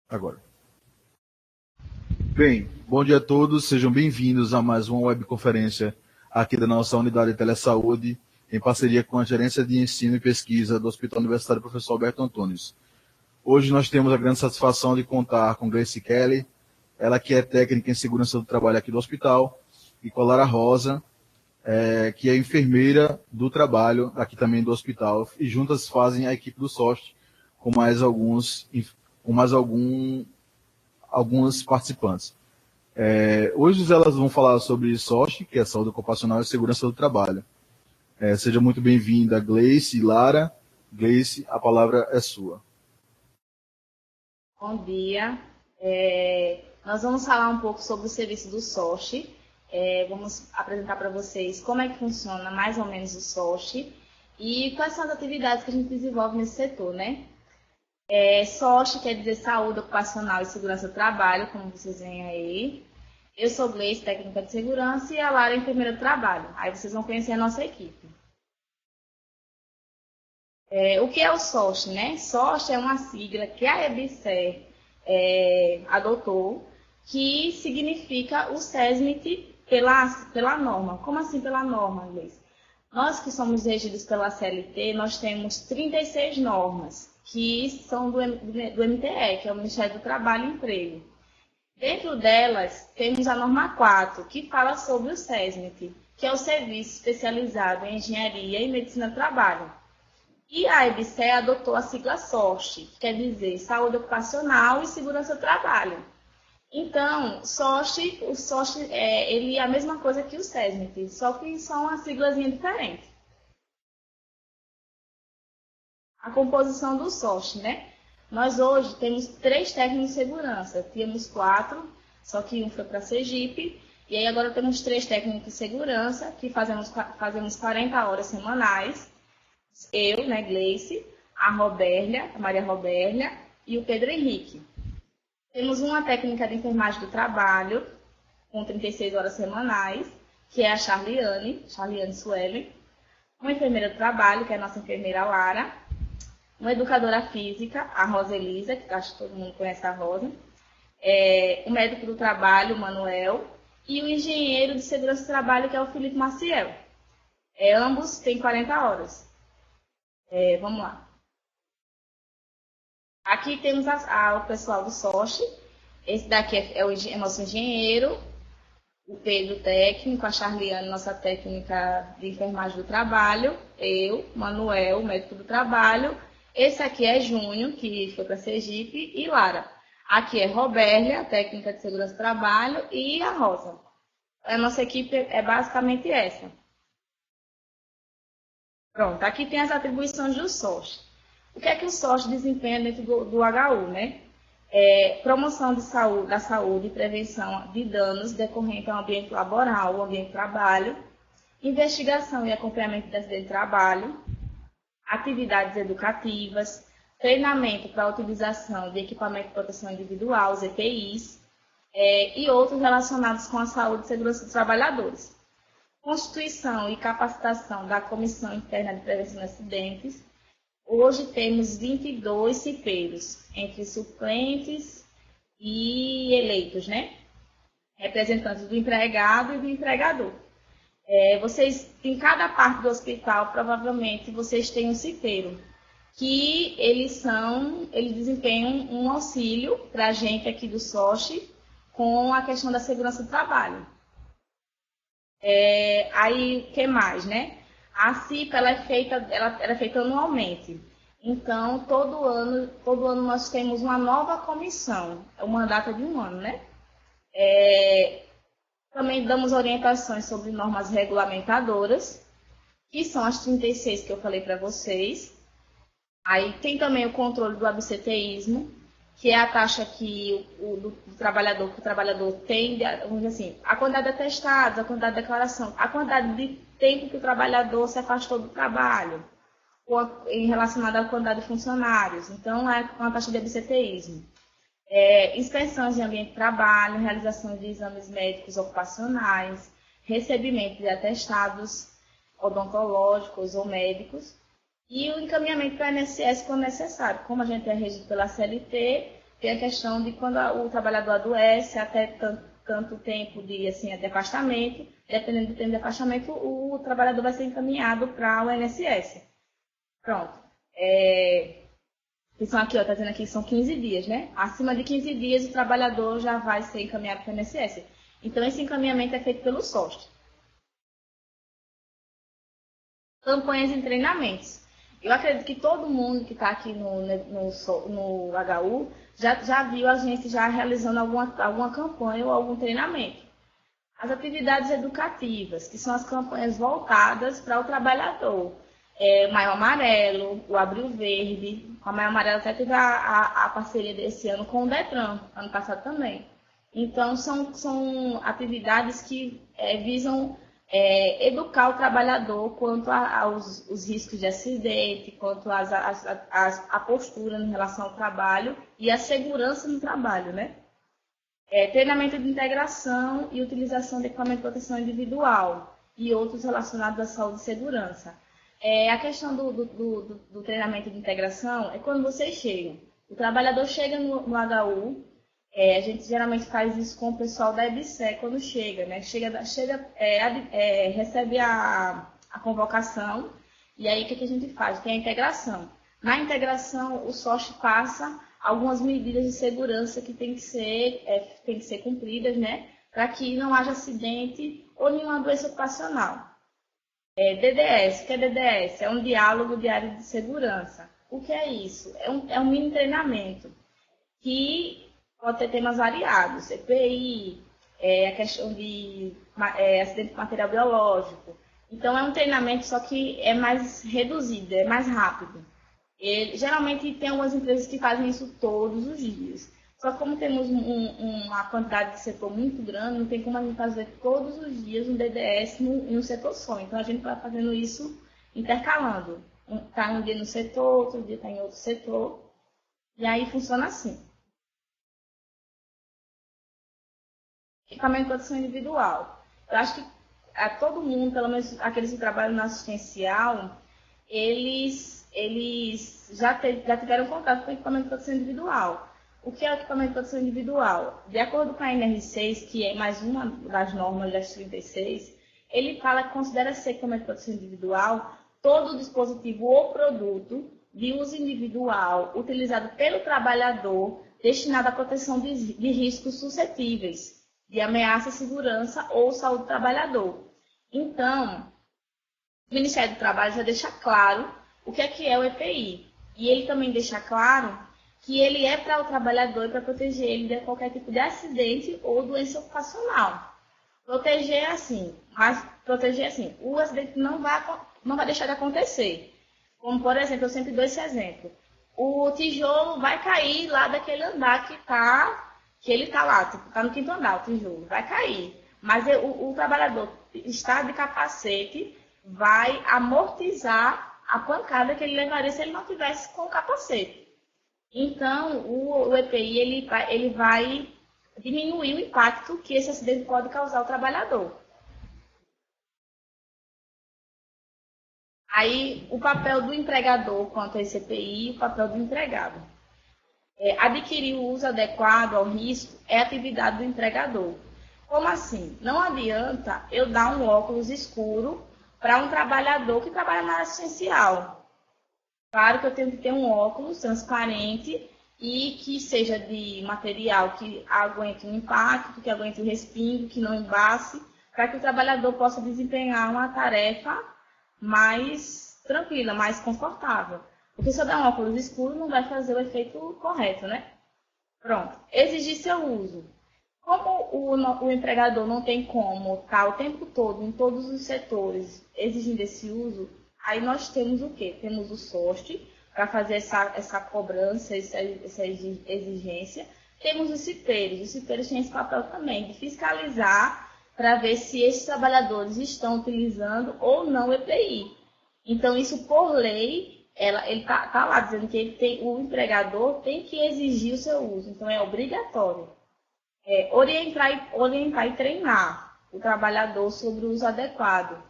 Agora. Bem, bom dia a todos, sejam bem-vindos a mais uma webconferência aqui da nossa unidade de telesaúde, em parceria com a Gerência de Ensino e Pesquisa do Hospital Universitário Professor Alberto Antunes. Hoje nós temos a grande satisfação de contar com Gleice Kelly, ela que é técnica em segurança do trabalho aqui do hospital, e com a Lara Rosa, que é enfermeira do trabalho aqui também do hospital, e juntas fazem a equipe do SOST com mais alguns participantes. Hoje elas vão falar sobre SOST, que é Saúde Ocupacional e Segurança do Trabalho. Seja muito bem-vinda, Gleice e Lara. Gleice, a palavra é sua. Bom dia. Nós vamos falar um pouco sobre o serviço do SOST. Vamos apresentar para vocês como é que funciona mais ou menos o SOST e quais são as atividades que a gente desenvolve nesse setor, né? SOST quer dizer Saúde Ocupacional e Segurança do Trabalho, como vocês veem aí. Eu sou Gleice, técnica de segurança, e a Lara é enfermeira do trabalho. Aí vocês vão conhecer a nossa equipe. O que é o SOST, né? SOST é uma sigla que a EBSER adotou, que significa o SESMIT pela norma. Como assim pela norma, Gleice? Nós que somos regidos pela CLT, nós temos 36 normas, que são do MTE, que é o Ministério do Trabalho e Emprego. Dentro delas, temos a norma 4, que fala sobre o SESMIT, que é o Serviço Especializado em Engenharia e Medicina do Trabalho. E a EBSER adotou a sigla SOST, que quer dizer Saúde Ocupacional e Segurança do Trabalho. Então, o SOST ele é a mesma coisa que o SESMIT, só que são uma siglazinha diferente. A composição do SOST, né? Nós hoje temos 3 técnicos de segurança, tínhamos 4, só que um foi para Sergipe, e aí agora temos 3 técnicos de segurança, que fazemos 40 horas semanais, eu, né, Gleice, a Maria Robérlia e o Pedro Henrique. Temos uma técnica de enfermagem do trabalho, com 36 horas semanais, que é a Charliane Suelen, uma enfermeira do trabalho, que é a nossa enfermeira Lara, uma educadora física, a Rosa Elisa, que acho que todo mundo conhece a Rosa, o médico do trabalho, o Manuel, e o engenheiro de segurança do trabalho, que é o Felipe Maciel. Ambos têm 40 horas. Vamos lá. Aqui temos o pessoal do SOST. Esse daqui é o nosso engenheiro, o Pedro técnico, a Charliane, nossa técnica de enfermagem do trabalho, eu, Manuel, médico do trabalho. Esse aqui é Júnior, que foi para Sergipe, e Lara. Aqui é Robérlia, técnica de segurança do trabalho, e a Rosa. A nossa equipe é basicamente essa. Pronto, aqui tem as atribuições do SOST. O que é que o SOST desempenha dentro do HU, né? Promoção da saúde e prevenção de danos decorrentes ao ambiente laboral, ao ambiente de trabalho, investigação e acompanhamento de acidente de trabalho, atividades educativas, treinamento para a utilização de equipamento de proteção individual, os EPIs, e outros relacionados com a saúde e segurança dos trabalhadores. Constituição e capacitação da Comissão Interna de Prevenção de Acidentes. Hoje temos 22 cipeiros, entre suplentes e eleitos, né? Representantes do empregado e do empregador. Vocês, em cada parte do hospital, provavelmente vocês têm um cipeiro, que eles desempenham um auxílio para a gente aqui do SOST com a questão da segurança do trabalho. Aí, o que mais, né? A CIPA ela é feita anualmente. Então, todo ano nós temos uma nova comissão. É o mandato de um ano, né? Também damos orientações sobre normas regulamentadoras, que são as 36 que eu falei para vocês. Aí tem também o controle do absenteísmo, que é a taxa que o trabalhador tem, vamos dizer assim, a quantidade de atestados, a quantidade de declaração, a quantidade de tempo que o trabalhador se afastou do trabalho, em relacionado à quantidade de funcionários. Então, é uma taxa de absenteísmo. Inspeções de ambiente de trabalho, realização de exames médicos ocupacionais, recebimento de atestados odontológicos ou médicos, e o encaminhamento para a INSS quando necessário. Como a gente é regido pela CLT, tem a questão de quando o trabalhador adoece, até tanto tempo de de afastamento, dependendo do tempo de afastamento, o trabalhador vai ser encaminhado para o INSS. Pronto. São aqui, está dizendo aqui que são 15 dias, né? Acima de 15 dias, o trabalhador já vai ser encaminhado para o INSS. Então, esse encaminhamento é feito pelo SOST. Campanhas e treinamentos. Eu acredito que todo mundo que está aqui no HU já viu a gente já realizando alguma campanha ou algum treinamento. As atividades educativas, que são as campanhas voltadas para o trabalhador. O Maio Amarelo, o Abril Verde. O Maio Amarelo até teve a parceria desse ano com o Detran, ano passado também. Então, são atividades que visam educar o trabalhador quanto aos riscos de acidente, quanto à postura em relação ao trabalho e à segurança no trabalho, né? Treinamento de integração e utilização de equipamento de proteção individual e outros relacionados à saúde e segurança. A questão do treinamento de integração é quando vocês chegam. O trabalhador chega no HU, a gente geralmente faz isso com o pessoal da EBSE quando chega, né? Recebe a convocação e aí o que a gente faz? Tem a integração. Na integração, o SOST passa algumas medidas de segurança que tem que ser cumpridas, né? Para que não haja acidente ou nenhuma doença ocupacional. DDS, o que é DDS? É um diálogo diário de segurança. O que é isso? É um mini treinamento que pode ter temas variados, EPI, a questão de acidente de material biológico. Então, é um treinamento só que é mais reduzido, é mais rápido. Geralmente, tem algumas empresas que fazem isso todos os dias. Só que como temos uma quantidade de setor muito grande, não tem como a gente fazer todos os dias um DDS em um setor só. Então, a gente vai fazendo isso intercalando. Está um dia no setor, outro dia está em outro setor. E aí, funciona assim. Equipamento de proteção individual. Eu acho que todo mundo, pelo menos aqueles que trabalham no assistencial, eles já tiveram contato com o equipamento de proteção individual. O que é o equipamento de proteção individual? De acordo com a NR6, que é mais uma das normas das 36, ele fala que considera ser equipamento de proteção individual todo dispositivo ou produto de uso individual utilizado pelo trabalhador destinado à proteção de riscos suscetíveis de ameaça à segurança ou saúde do trabalhador. Então, o Ministério do Trabalho já deixa claro o que é o EPI. E ele também deixa claro que ele é para o trabalhador e para proteger ele de qualquer tipo de acidente ou doença ocupacional. Proteger assim, o acidente não vai deixar de acontecer. Como, por exemplo, eu sempre dou esse exemplo. O tijolo vai cair lá daquele andar que ele está lá, está no 5º andar, o tijolo, vai cair. Mas o trabalhador está de capacete, vai amortizar a pancada que ele levaria se ele não tivesse com o capacete. Então, o EPI ele vai diminuir o impacto que esse acidente pode causar ao trabalhador. Aí, o papel do empregador quanto a esse EPI e o papel do empregado. Adquirir o uso adequado ao risco é atividade do empregador. Como assim? Não adianta eu dar um óculos escuro para um trabalhador que trabalha na área assistencial. Claro que eu tenho que ter um óculos transparente e que seja de material que aguente o impacto, que aguente o respingo, que não embace, para que o trabalhador possa desempenhar uma tarefa mais tranquila, mais confortável. Porque se eu der um óculos escuro, não vai fazer o efeito correto, né? Pronto. Exigir seu uso. Como o empregador não tem como estar o tempo todo, em todos os setores, exigindo esse uso, aí nós temos o quê? Temos o SOST, para fazer essa cobrança, essa exigência. Temos os cipeiros. Os cipeiros têm esse papel também, de fiscalizar para ver se esses trabalhadores estão utilizando ou não o EPI. Então, isso por lei, ele está lá dizendo que o empregador tem que exigir o seu uso. Então, é obrigatório. Orientar e treinar o trabalhador sobre o uso adequado,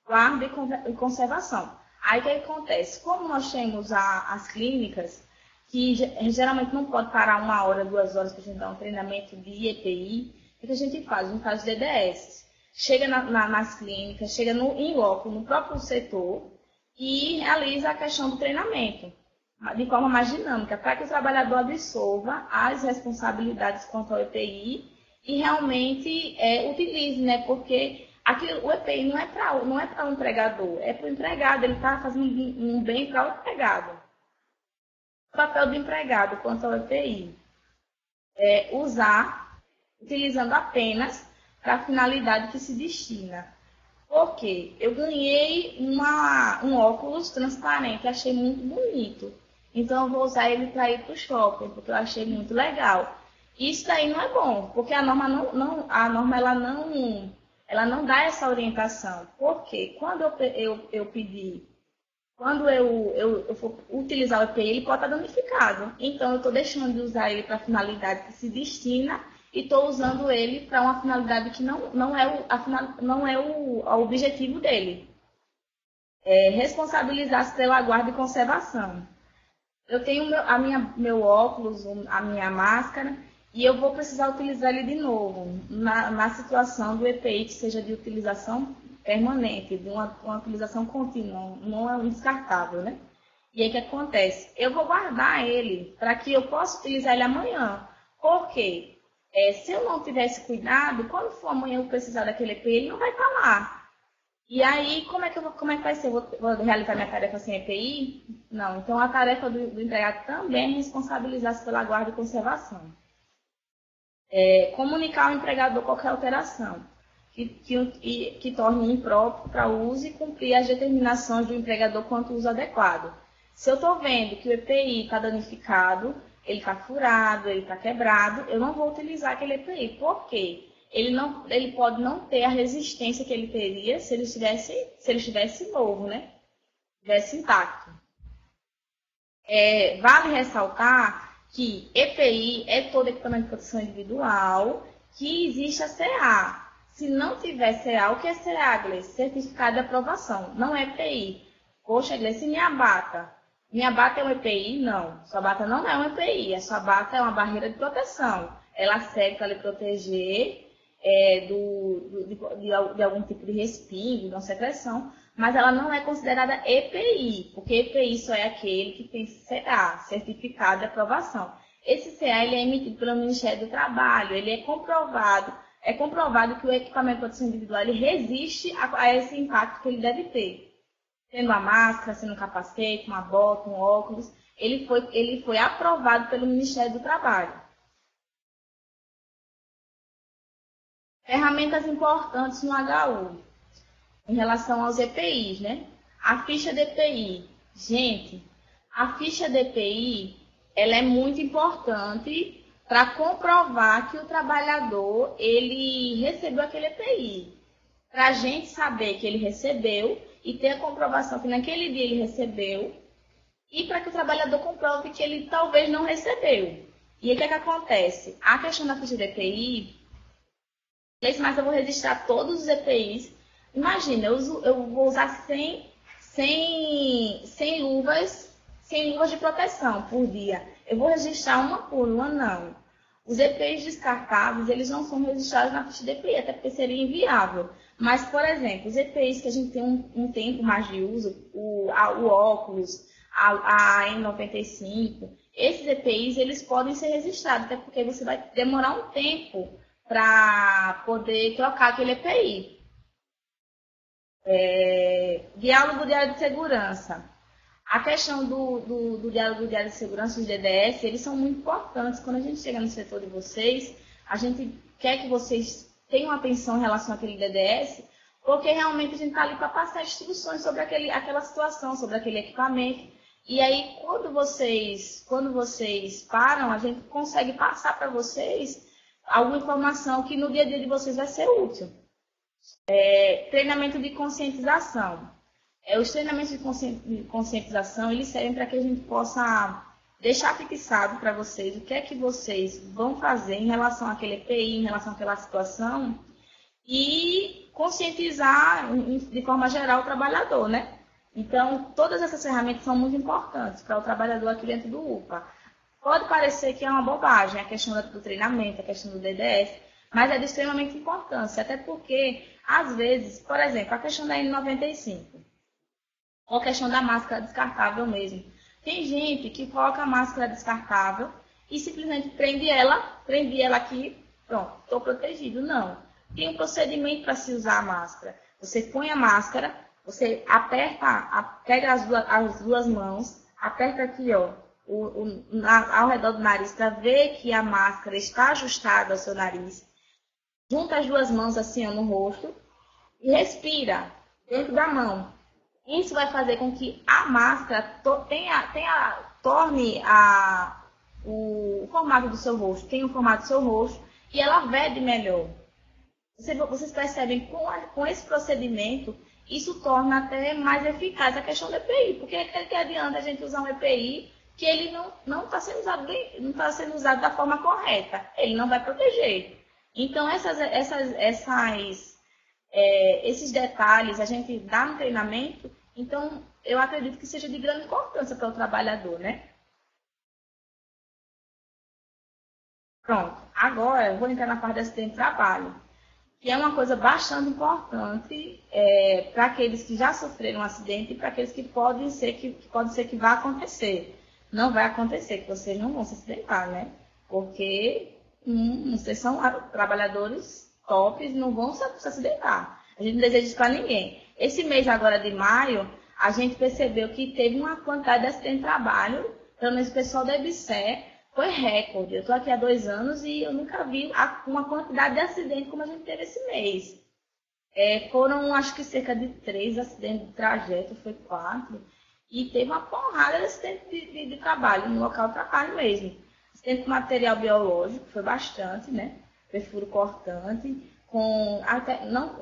guarda e conservação. Aí o que acontece? Como nós temos as clínicas que geralmente não pode parar 1 hora, 2 horas para a gente dar um treinamento de EPI, o que a gente faz? A gente faz DDS. Chega nas clínicas, chega em loco, no próprio setor, e realiza a questão do treinamento de forma mais dinâmica, para que o trabalhador absorva as responsabilidades quanto ao EPI e realmente utilize, né? Porque o EPI não é para o empregador, é para o empregado, ele está fazendo um bem para o empregado. O papel do empregado quanto ao EPI é utilizando apenas para a finalidade que se destina. Por quê? Eu ganhei um óculos transparente, achei muito bonito. Então, eu vou usar ele para ir para o shopping, porque eu achei muito legal. Isso daí não é bom, porque a norma ela não dá essa orientação. Por quê? Quando quando eu for utilizar o EPI, ele pode estar danificado. Então, eu estou deixando de usar ele para a finalidade que se destina e estou usando ele para uma finalidade que não é o objetivo dele. Responsabilizar-se pela guarda e conservação. Eu tenho meu óculos, a minha máscara, e eu vou precisar utilizar ele de novo, na situação do EPI que seja de utilização permanente, de uma utilização contínua, não é um descartável, né? E aí o que acontece? Eu vou guardar ele para que eu possa utilizar ele amanhã. Por quê? Se eu não tivesse cuidado, quando for amanhã eu precisar daquele EPI, ele não vai estar lá. E aí, como é que vai ser? Vou realizar minha tarefa sem EPI? Não. Então, a tarefa do empregado também é responsabilizar-se pela guarda e conservação. Comunicar ao empregador qualquer alteração que torne impróprio para uso e cumprir as determinações do empregador quanto ao uso adequado. Se eu estou vendo que o EPI está danificado, ele está furado, ele está quebrado, eu não vou utilizar aquele EPI. Por quê? Ele pode não ter a resistência que ele teria se ele estivesse novo, né? Estivesse intacto. Vale ressaltar que EPI é todo equipamento de proteção individual, que existe a CA. Se não tiver CA, o que é CA, Gleice? Certificado de aprovação, não é EPI. Poxa, Gleice, minha bata é um EPI? Não, sua bata não é um EPI, a sua bata é uma barreira de proteção. Ela serve para lhe proteger de algum tipo de respingo, de uma secreção, mas ela não é considerada EPI, porque EPI só é aquele que tem CA, Certificado de Aprovação. Esse CA ele é emitido pelo Ministério do Trabalho, ele é comprovado que o equipamento de proteção individual ele resiste a esse impacto que ele deve ter. Sendo uma máscara, sendo um capacete, uma bota, um óculos, ele foi aprovado pelo Ministério do Trabalho. Ferramentas importantes no HU, em relação aos EPIs, né? A ficha de EPI. Gente, a ficha de EPI, ela é muito importante para comprovar que o trabalhador, ele recebeu aquele EPI. Para a gente saber que ele recebeu e ter a comprovação que naquele dia ele recebeu e para que o trabalhador comprove que ele talvez não recebeu. E aí o que acontece? A questão da ficha de EPI... mas eu vou registrar todos os EPIs. Imagina, eu vou usar 100 luvas de proteção por dia. Eu vou registrar uma por uma? Não. Os EPIs descartáveis, eles não são registrados na ficha de EPI, até porque seria inviável. Mas, por exemplo, os EPIs que a gente tem um tempo mais de uso, o óculos, a N95, esses EPIs, eles podem ser registrados, até porque você vai demorar um tempo para poder trocar aquele EPI. Diálogo diário de segurança. A questão do diálogo diário de segurança, os DDS, eles são muito importantes. Quando a gente chega no setor de vocês, a gente quer que vocês tenham atenção em relação àquele DDS, porque realmente a gente está ali para passar instruções sobre aquela situação, sobre aquele equipamento. E aí, quando vocês param, a gente consegue passar para vocês alguma informação que no dia a dia de vocês vai ser útil. Treinamento de conscientização. Os treinamentos de conscientização, eles servem para que a gente possa deixar fixado para vocês o que é que vocês vão fazer em relação àquele EPI, em relação àquela situação, e conscientizar de forma geral o trabalhador, né? Então, todas essas ferramentas são muito importantes para o trabalhador aqui dentro do UPA. Pode parecer que é uma bobagem a questão do treinamento, a questão do DDS, mas é de extremamente importância, até porque, às vezes, por exemplo, a questão da N95, ou a questão da máscara descartável mesmo. Tem gente que coloca a máscara descartável e simplesmente prende ela aqui, pronto, estou protegido. Não. Tem um procedimento para se usar a máscara. Você põe a máscara, você aperta, pega as duas mãos, aperta aqui, ó, ao redor do nariz para ver que a máscara está ajustada ao seu nariz. Junta as duas mãos assim, ó, no rosto e respira dentro da mão. Isso vai fazer com que a máscara torne o formato do seu rosto, tenha o formato do seu rosto e ela vede melhor. Vocês percebem, com esse procedimento, isso torna até mais eficaz a questão do EPI, porque que adianta a gente usar um EPI que ele não está sendo usado não está sendo usado da forma correta, ele não vai proteger. Então, esses detalhes a gente dá no treinamento, então eu acredito que seja de grande importância para o trabalhador, né? Pronto, agora eu vou entrar na parte do acidente de trabalho, que é uma coisa bastante importante para aqueles que já sofreram um acidente e para aqueles que pode ser que vá acontecer. Não vai acontecer, que vocês não vão se acidentar, né? Porque vocês são trabalhadores tops, não vão se acidentar. A gente não deseja isso para ninguém. Esse mês agora de maio, a gente percebeu que teve uma quantidade de acidente de trabalho, pelo menos o pessoal da EBSER, foi recorde. Eu estou aqui há 2 anos e eu nunca vi uma quantidade de acidentes como a gente teve esse mês. Foram, acho que, cerca de 3 acidentes de trajeto, foi 4. E teve uma porrada de acidente de trabalho, no local de trabalho mesmo. Acidente com material biológico, foi bastante, né? Perfuro cortante,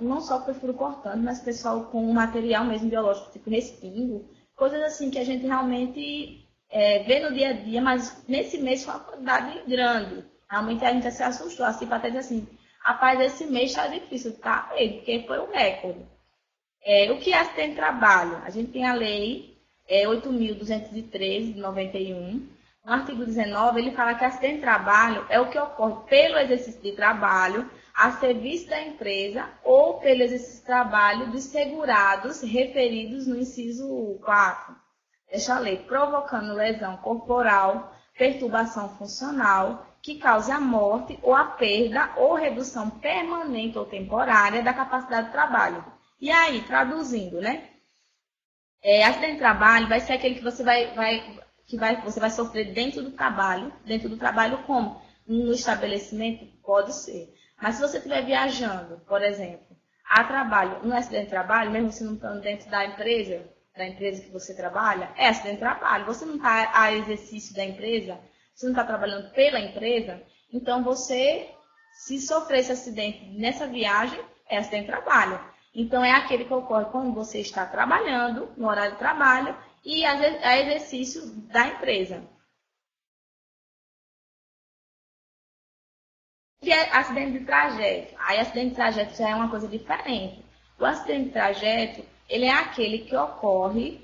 não só perfuro cortante, mas pessoal com material mesmo biológico, tipo respingo, coisas assim que a gente realmente vê no dia a dia, mas nesse mês foi uma quantidade grande. Realmente a gente se assustou, assim, para até dizer assim, rapaz, esse mês está difícil, tá? Porque foi um recorde. O que é acidente de trabalho? A gente tem a lei 8.213 de 91. No artigo 19, ele fala que acidente de trabalho é o que ocorre pelo exercício de trabalho a serviço da empresa ou pelo exercício de trabalho dos segurados referidos no inciso 4. Deixa eu ler. Provocando lesão corporal, perturbação funcional, que cause a morte ou a perda ou redução permanente ou temporária da capacidade de trabalho. E aí, traduzindo, né? Acidente de trabalho vai ser aquele que você você vai sofrer dentro do trabalho como? No estabelecimento? Pode ser. Mas se você estiver viajando, por exemplo, a trabalho, no acidente de trabalho, mesmo você não estando dentro da empresa que você trabalha, é acidente de trabalho. Você não está a exercício da empresa, você não está trabalhando pela empresa, então você, se sofrer esse acidente nessa viagem, é acidente de trabalho. Então, é aquele que ocorre quando você está trabalhando, no horário de trabalho, e a exercício da empresa. O que é acidente de trajeto? Aí, acidente de trajeto já é uma coisa diferente. O acidente de trajeto, ele é aquele que ocorre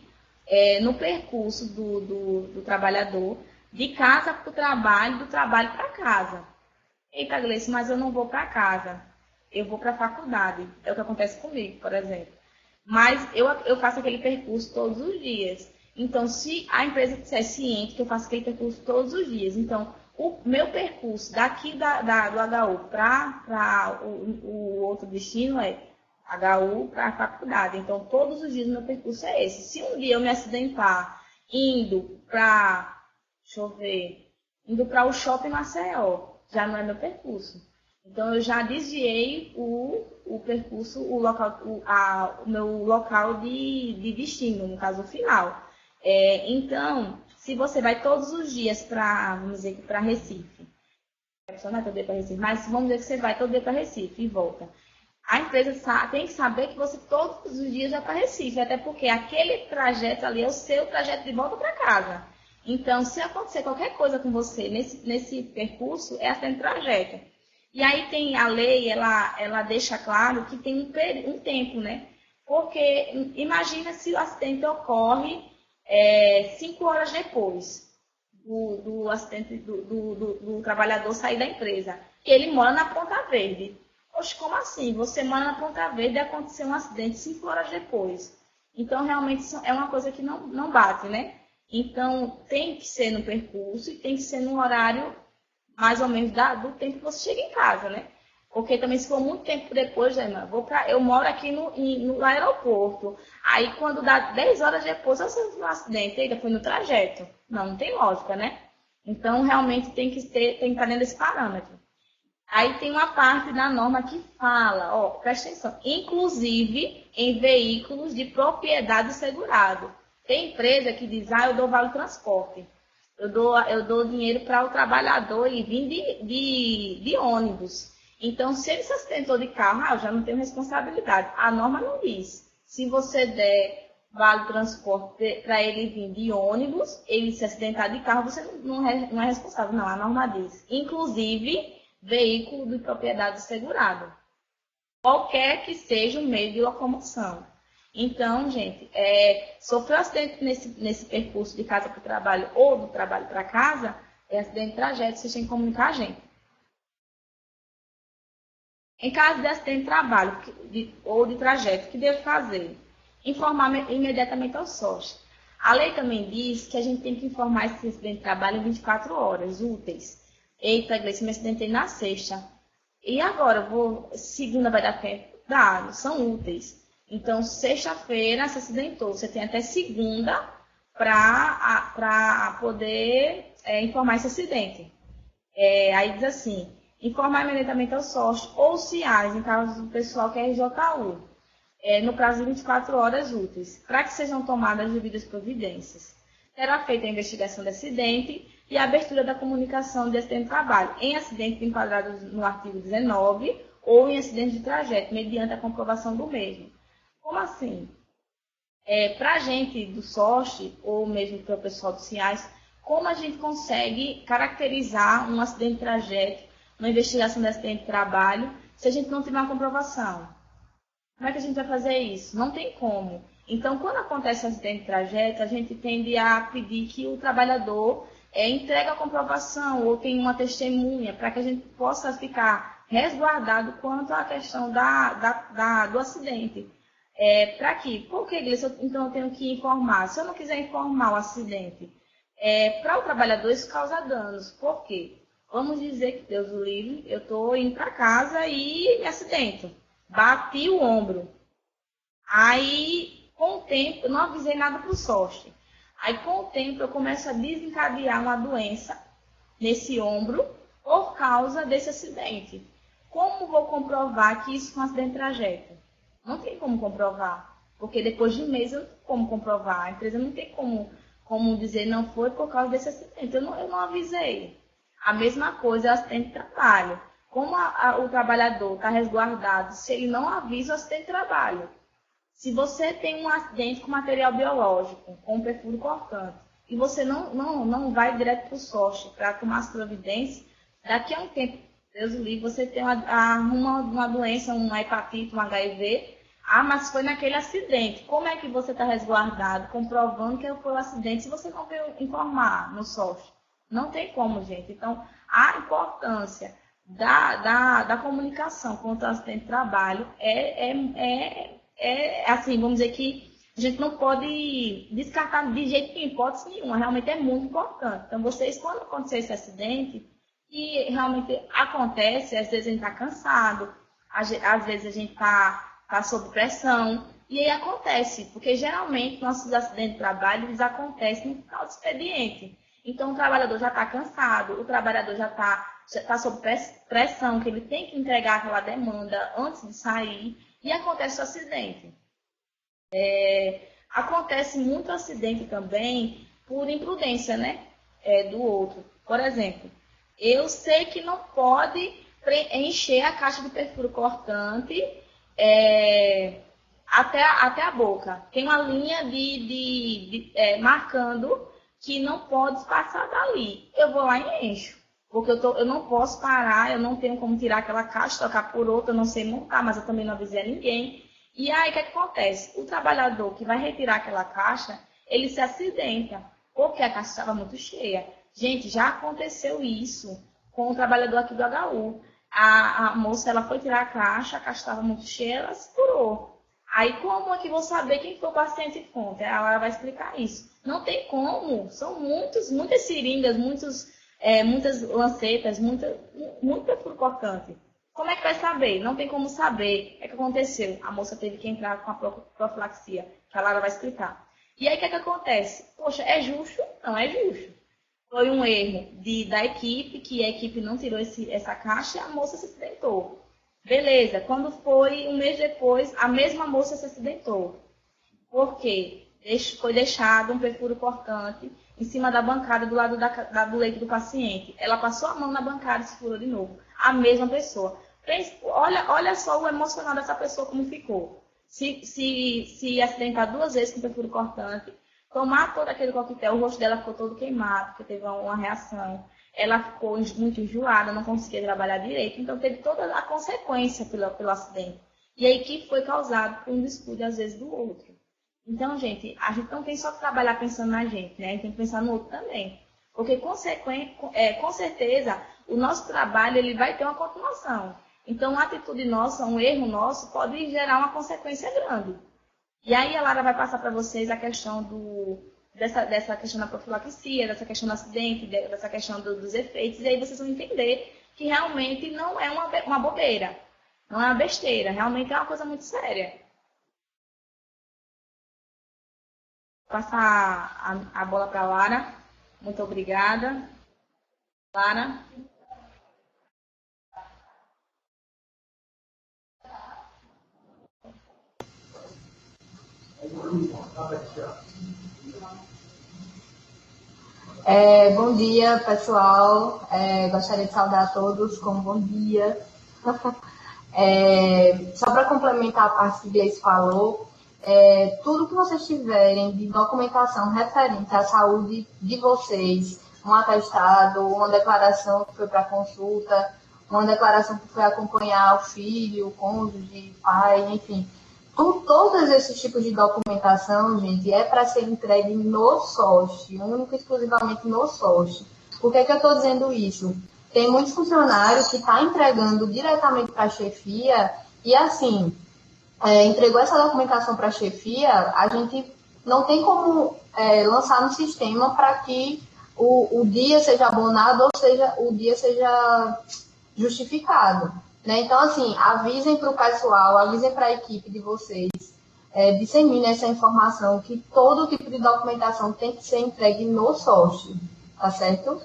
no percurso do trabalhador, de casa para o trabalho, do trabalho para casa. Eita, Gleice, mas eu não vou para casa. Eu vou para a faculdade. É o que acontece comigo, por exemplo. Mas eu faço aquele percurso todos os dias. Então, se a empresa estiver ciente que eu faço aquele percurso todos os dias, então, o meu percurso daqui do HU para o outro destino é HU para a faculdade. Então, todos os dias o meu percurso é esse. Se um dia eu me acidentar indo para, indo para o shopping Maceió, já não é meu percurso. Então, eu já desviei o percurso, o meu local de destino, no caso final. Então, se você vai todos os dias vamos dizer que para Recife, não é todo dia para Recife, mas vamos dizer que você vai todo dia para Recife e volta. A empresa tem que saber que você todos os dias vai para Recife, até porque aquele trajeto ali é o seu trajeto de volta para casa. Então, se acontecer qualquer coisa com você nesse percurso, é acidente de trajeto. E aí tem a lei, ela deixa claro que tem um tempo, né? Porque imagina se o acidente ocorre 5 horas depois do acidente do trabalhador sair da empresa. Ele mora na Ponta Verde. Poxa, como assim? Você mora na Ponta Verde e aconteceu um acidente 5 horas depois. Então, realmente, é uma coisa que não bate, né? Então, tem que ser no percurso e tem que ser no horário mais ou menos do tempo que você chega em casa, né? Porque também se for muito tempo depois, né, eu moro aqui no aeroporto. Aí quando dá 10 horas depois, eu sofri um acidente, ainda foi no trajeto. Não tem lógica, né? Então, realmente tem que estar dentro desse parâmetro. Aí tem uma parte da norma que fala, ó, presta atenção, inclusive em veículos de propriedade segurado. Tem empresa que diz, eu dou vale transporte. Eu dou dinheiro para o trabalhador e vir de ônibus. Então, se ele se acidentou de carro, eu já não tenho responsabilidade. A norma não diz. Se você der vale transporte para ele vir de ônibus, ele se acidentar de carro, você não é responsável. Não, a norma diz. Inclusive, veículo de propriedade segurada. Qualquer que seja o meio de locomoção. Então, gente, sofreu acidente nesse percurso de casa para o trabalho ou do trabalho para casa, é acidente de trajeto, vocês têm que comunicar a gente. Em caso de acidente de trabalho ou de trajeto, o que deve fazer? Informar imediatamente ao sócio. A lei também diz que a gente tem que informar esse acidente de trabalho em 24 horas úteis. Eita, Gleice, me acidentei na sexta. E agora, segunda vai dar tempo? Dá, são úteis. Então, sexta-feira se acidentou. Você tem até segunda para poder informar esse acidente. Aí diz assim, informar imediatamente ao sócio ou CIAS, em caso do pessoal que é RJU, no prazo de 24 horas úteis, para que sejam tomadas as devidas providências. Será feita a investigação do acidente e a abertura da comunicação de acidente de trabalho, em acidentes enquadrados no artigo 19 ou em acidente de trajeto, mediante a comprovação do mesmo. Como assim? Para a gente do SOST, ou mesmo para o pessoal do CIAS, como a gente consegue caracterizar um acidente de trajeto, uma investigação de acidente de trabalho, se a gente não tiver uma comprovação? Como é que a gente vai fazer isso? Não tem como. Então, quando acontece um acidente de trajeto, a gente tende a pedir que o trabalhador entregue a comprovação ou tenha uma testemunha para que a gente possa ficar resguardado quanto à questão do acidente. Para quê? Por que, Gleice, então eu tenho que informar? Se eu não quiser informar o acidente, para o trabalhador isso causa danos. Por quê? Vamos dizer que, Deus o livre, eu estou indo para casa e me acidento. Bati o ombro. Aí, com o tempo, eu não avisei nada para o sócio. Aí, com o tempo, eu começo a desencadear uma doença nesse ombro por causa desse acidente. Como vou comprovar que isso foi um acidente de trajeto? Não tem como comprovar, porque depois de um mês eu não tenho como comprovar. A empresa não tem como dizer não foi por causa desse acidente. Eu não avisei. A mesma coisa é o acidente de trabalho. Como o trabalhador está resguardado, se ele não avisa o acidente de trabalho. Se você tem um acidente com material biológico, com um perfuro cortante, e você não vai direto para o SOST para tomar as providências, daqui a um tempo, Deus o livre, você tem uma doença, uma hepatite, um HIV, mas foi naquele acidente. Como é que você está resguardado, comprovando que foi um acidente, se você não veio informar no SOST? Não tem como, gente. Então, a importância da comunicação contra o acidente de trabalho assim, vamos dizer que a gente não pode descartar de jeito nenhum, hipótese nenhuma, realmente é muito importante. Então, vocês, quando acontecer esse acidente, e realmente acontece, às vezes a gente está cansado, às vezes a gente está sob pressão, e aí acontece, porque geralmente nossos acidentes de trabalho, eles acontecem no final do expediente. Então, o trabalhador já está cansado, o trabalhador já está sob pressão, que ele tem que entregar aquela demanda antes de sair, e acontece o acidente. Acontece muito acidente também por imprudência, né? Do outro. Por exemplo, eu sei que não pode encher a caixa de perfuro cortante até a boca. Tem uma linha marcando que não pode passar dali. Eu vou lá e encho. Porque eu não posso parar, eu não tenho como tirar aquela caixa, trocar por outra, eu não sei montar, mas eu também não avisei a ninguém. E aí, o que acontece? O trabalhador que vai retirar aquela caixa, ele se acidenta, porque a caixa estava muito cheia. Gente, já aconteceu isso com o trabalhador aqui do HU. A moça, ela foi tirar a caixa estava muito cheia, ela se curou. Aí, como é que vou saber quem foi o paciente fonte? Ela vai explicar isso. Não tem como. São muitas seringas, muitas lancetas, muito perfuro cortante. Como é que vai saber? Não tem como saber. O que aconteceu? A moça teve que entrar com a profilaxia, que a Lara vai explicar. E aí, o que acontece? Poxa, é justo? Não é justo. Foi um erro da equipe, que a equipe não tirou essa caixa e a moça se acidentou. Beleza, quando foi um mês depois, a mesma moça se acidentou. Por quê? Foi deixado um perfuro cortante em cima da bancada do lado do leito do paciente. Ela passou a mão na bancada e se furou de novo. A mesma pessoa. Olha só o emocional dessa pessoa como ficou. Se acidentar 2 vezes com perfuro cortante, tomar todo aquele coquetel, o rosto dela ficou todo queimado, porque teve uma reação. Ela ficou muito enjoada, não conseguia trabalhar direito, então teve toda a consequência pelo acidente. E a equipe foi causada por um descuido, às vezes, do outro. Então, gente, a gente não tem só que trabalhar pensando na gente, né? A gente tem que pensar no outro também. Porque, com certeza, o nosso trabalho ele vai ter uma continuação. Então, uma atitude nossa, um erro nosso, pode gerar uma consequência grande. E aí a Lara vai passar para vocês a questão dessa questão da profilaxia, dessa questão do acidente, dessa questão dos efeitos, e aí vocês vão entender que realmente não é uma bobeira, não é uma besteira, realmente é uma coisa muito séria. Vou passar a bola para a Lara. Muito obrigada. Lara. Bom dia, pessoal. Gostaria de saudar a todos com um bom dia. Só para complementar a parte que o Gleice falou, tudo que vocês tiverem de documentação referente à saúde de vocês, um atestado, uma declaração que foi para consulta, uma declaração que foi acompanhar o filho, o cônjuge, pai, enfim. Todos esses tipos de documentação, gente, é para ser entregue no SOSH, único e exclusivamente no SOSH. Por que eu estou dizendo isso? Tem muitos funcionários que estão entregando diretamente para a chefia e, assim, entregou essa documentação para a chefia, a gente não tem como lançar no sistema para que o dia seja abonado ou seja, o dia seja justificado. Né? Então, assim, avisem para o pessoal, avisem para a equipe de vocês, disseminem essa informação, que todo tipo de documentação tem que ser entregue no SOSH, tá certo?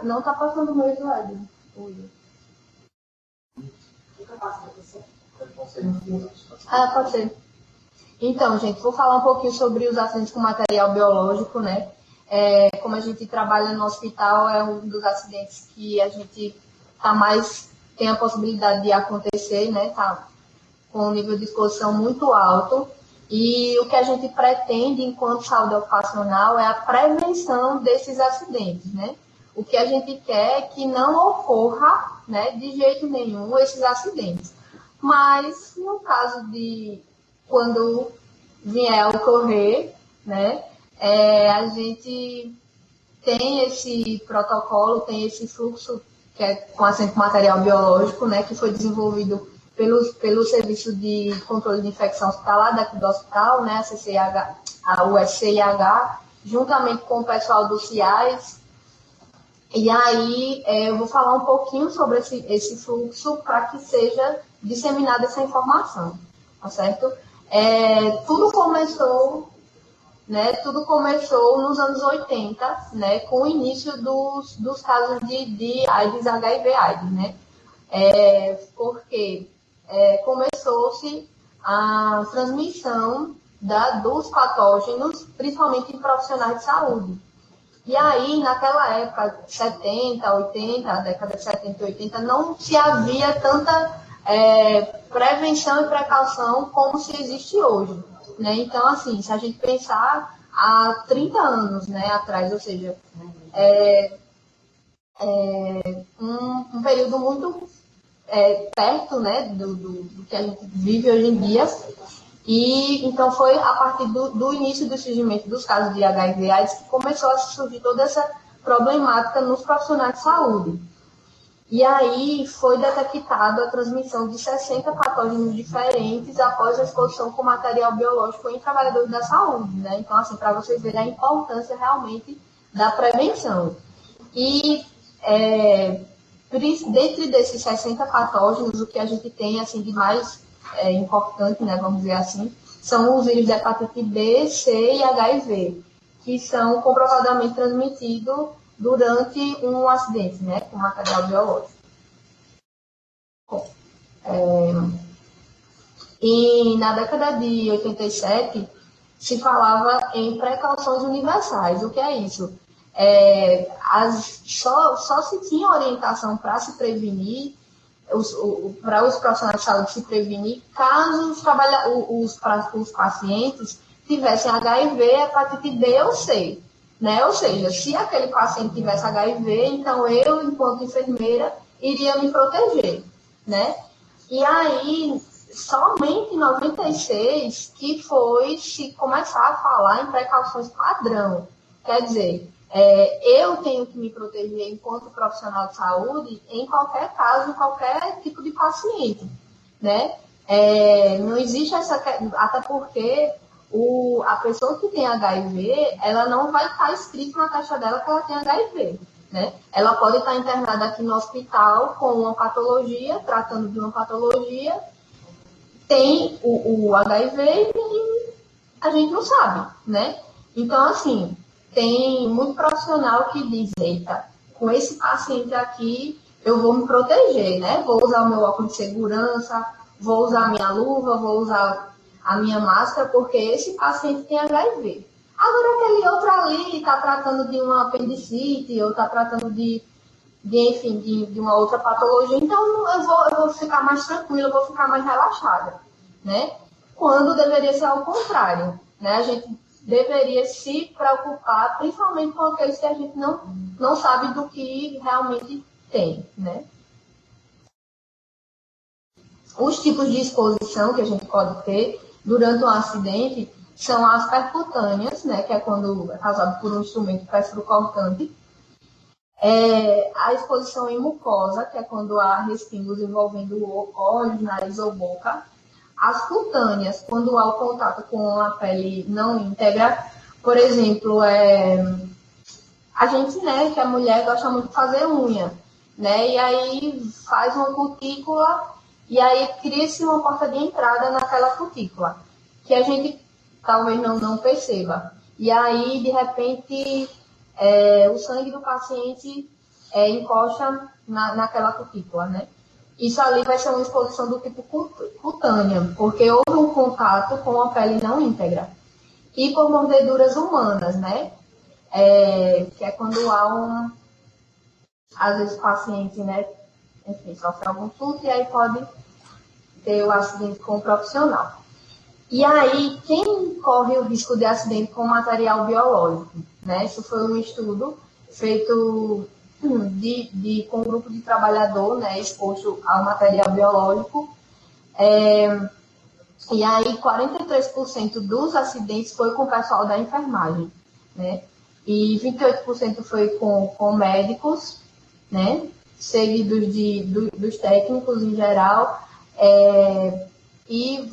Não está passando o meu slide. Pode ser. Então, gente, vou falar um pouquinho sobre os acidentes com material biológico, né? Como a gente trabalha no hospital, é um dos acidentes que a gente tem a possibilidade de acontecer, né? Tá com um nível de exposição muito alto. E o que a gente pretende, enquanto saúde ocupacional, é a prevenção desses acidentes, né? O que a gente quer é que não ocorra, né, de jeito nenhum, esses acidentes. Mas, no caso de quando vier a ocorrer, né, a gente tem esse protocolo, tem esse fluxo que é com acento com material biológico, né, que foi desenvolvido pelo Serviço de Controle de Infecção Hospitalar daqui do hospital, né, a USCIH, juntamente com o pessoal do CIAS. E aí eu vou falar um pouquinho sobre esse fluxo para que seja disseminada essa informação, tá certo? Tudo começou nos anos 80, né, com o início dos casos de AIDS, HIV-AIDS, né? Porque começou-se a transmissão dos patógenos, principalmente em profissionais de saúde. E aí, naquela época, 70, 80, a década de 70 e 80, não se havia tanta prevenção e precaução como se existe hoje. Né? Então, assim, se a gente pensar há 30 anos, né, atrás, ou seja, um período muito perto, né, do que a gente vive hoje em dia, E então foi a partir do início do surgimento dos casos de HIV/AIDS que começou a surgir toda essa problemática nos profissionais de saúde. E aí foi detectada a transmissão de 60 patógenos diferentes após a exposição com material biológico em trabalhadores da saúde, né? Então, assim, para vocês verem a importância realmente da prevenção. E dentro desses 60 patógenos, o que a gente tem assim, de mais importante, né, vamos dizer assim, são os vírus de hepatite B, C e HIV, que são comprovadamente transmitidos durante um acidente, né, com material biológico. E na década de 87, se falava em precauções universais. O que é isso? Só se tinha orientação para se prevenir, para os profissionais de saúde se prevenir, caso os pacientes tivessem HIV, hepatite B ou C. Né? Ou seja, se aquele paciente tivesse HIV, então eu, enquanto enfermeira, iria me proteger. Né? E aí, somente em 96 que foi se começar a falar em precauções padrão. Quer dizer, eu tenho que me proteger enquanto profissional de saúde em qualquer caso, em qualquer tipo de paciente, né? Não existe essa... Até porque a pessoa que tem HIV, ela não vai estar escrito na taxa dela que ela tem HIV, né? Ela pode estar internada aqui no hospital com uma patologia, tratando de uma patologia, tem o HIV e a gente não sabe, né? Então, assim... Tem muito profissional que diz, eita, com esse paciente aqui, eu vou me proteger, né? Vou usar o meu óculos de segurança, vou usar a minha luva, vou usar a minha máscara, porque esse paciente tem HIV. Agora, aquele outro ali está tratando de uma apendicite, ou está tratando de uma outra patologia, então eu vou ficar mais tranquila, eu vou ficar mais relaxada, né? Quando deveria ser ao contrário, né? A gente deveria se preocupar, principalmente com aqueles que a gente não sabe do que realmente tem, né? Os tipos de exposição que a gente pode ter durante um acidente são as percutâneas, né, que é quando é causado por um instrumento perfuro-cortante, a exposição em mucosa, que é quando há respingos envolvendo olhos, nariz ou boca, as cutâneas, quando há o contato com a pele não íntegra, por exemplo, a gente, né, que a mulher gosta muito de fazer unha, né, e aí faz uma cutícula e aí cria-se uma porta de entrada naquela cutícula, que a gente talvez não perceba. E aí, de repente, o sangue do paciente encosta naquela cutícula, né? Isso ali vai ser uma exposição do tipo cutânea, porque houve um contato com a pele não íntegra. E por mordeduras humanas, né? Que é quando há às vezes o paciente, né? Enfim, sofre algum surto e aí pode ter o acidente com o profissional. E aí, quem corre o risco de acidente com material biológico? Né? Isso foi um estudo feito com um grupo de trabalhador, né, exposto ao material biológico. E aí, 43% dos acidentes foi com o pessoal da enfermagem, né? E 28% foi com médicos, né? Seguidos dos técnicos em geral. E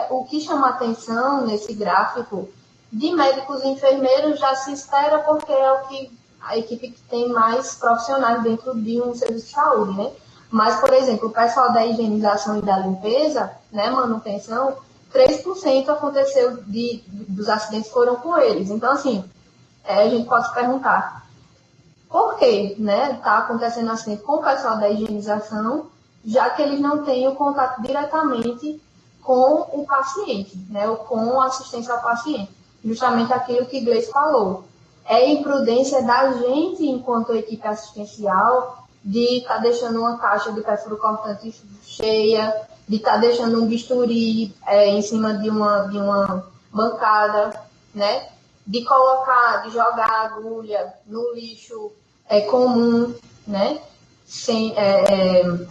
o que chama atenção nesse gráfico de médicos e enfermeiros já se espera porque é a equipe que tem mais profissionais dentro de um serviço de saúde, né? Mas, por exemplo, o pessoal da higienização e da limpeza, né, manutenção, 3% aconteceu dos acidentes foram com eles. Então, assim, a gente pode se perguntar por que, né, está acontecendo acidente com o pessoal da higienização, já que eles não têm o contato diretamente com o paciente, né, ou com a assistência ao paciente. Justamente aquilo que Gleice falou. É imprudência da gente, enquanto equipe assistencial, de estar deixando uma caixa de perfuro cortante cheia, de estar deixando um bisturi em cima de uma bancada, né? De jogar a agulha no lixo comum, né?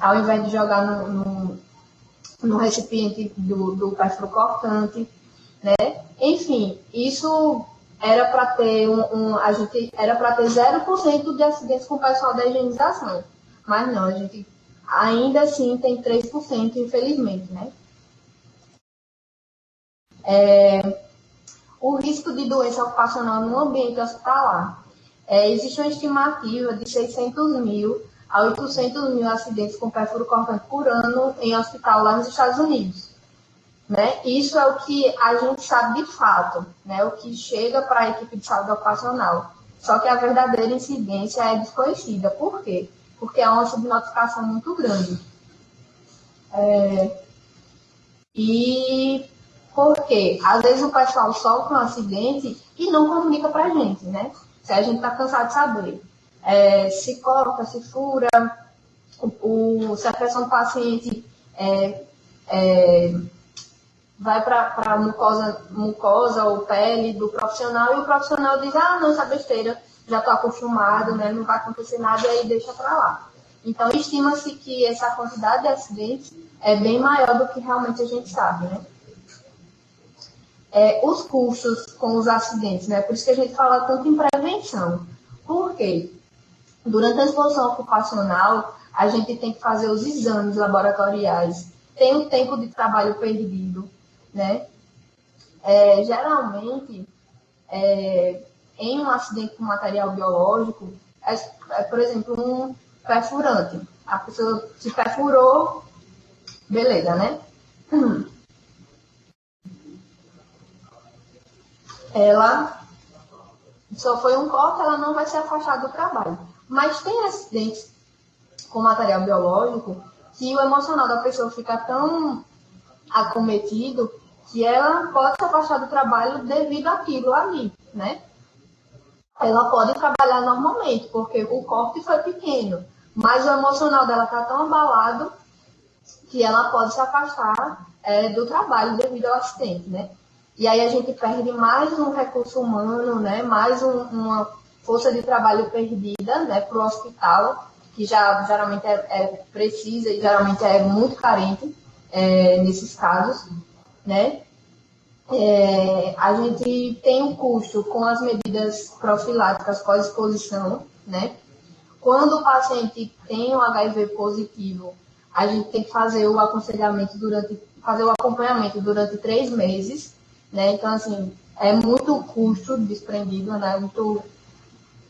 Ao invés de jogar no recipiente do perfuro cortante, né? Enfim, isso era para ter a gente era para ter 0% de acidentes com o pessoal da higienização. Mas não, a gente ainda assim tem 3%, infelizmente, né? O risco de doença ocupacional no ambiente hospitalar. Existe uma estimativa de 600 mil a 800 mil acidentes com perfuro cortante por ano em hospital lá nos Estados Unidos. Né? Isso é o que a gente sabe de fato, né? O que chega para a equipe de saúde ocupacional. Só que a verdadeira incidência é desconhecida. Por quê? Porque é uma subnotificação muito grande. E porque às vezes o pessoal sofre um acidente e não comunica para a gente, né? Se a gente está cansado de saber. Se corta, se fura, se a pressão do paciente vai para a mucosa ou pele do profissional e o profissional diz, não, isso é besteira, já estou acostumado, né, não vai acontecer nada e aí deixa para lá. Então, estima-se que essa quantidade de acidentes é bem maior do que realmente a gente sabe, né? Os custos com os acidentes, né? Por isso que a gente fala tanto em prevenção. Por quê? Durante a exposição ocupacional, a gente tem que fazer os exames laboratoriais, tem o tempo de trabalho perdido, né? Geralmente, em um acidente com material biológico, por exemplo, um perfurante. A pessoa se perfurou, beleza, né? Ela só foi um corte, ela não vai ser afastada do trabalho. Mas tem acidentes com material biológico que o emocional da pessoa fica tão acometido que ela pode se afastar do trabalho devido àquilo ali, né? Ela pode trabalhar normalmente, porque o corte foi pequeno, mas o emocional dela está tão abalado que ela pode se afastar do trabalho devido ao acidente, né? E aí a gente perde mais um recurso humano, né? Mais uma força de trabalho perdida, né? Para o hospital, que já geralmente precisa e geralmente é muito carente nesses casos, né? A gente tem um custo com as medidas profiláticas pós-exposição, né? Quando o paciente tem um HIV positivo, a gente tem que fazer o acompanhamento durante 3 meses, né? Então, assim, é muito custo desprendido, né?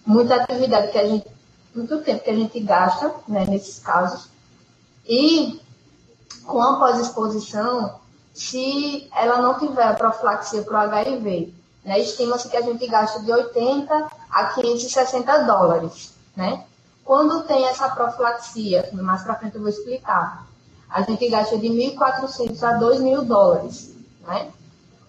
Muita atividade muito tempo que a gente gasta, né, nesses casos. E com a pós-exposição, se ela não tiver profilaxia para o HIV, né, estima-se que a gente gasta de 80 a 560 dólares, né? Quando tem essa profilaxia, mais para frente eu vou explicar, a gente gasta de 1.400 a 2.000 dólares, né?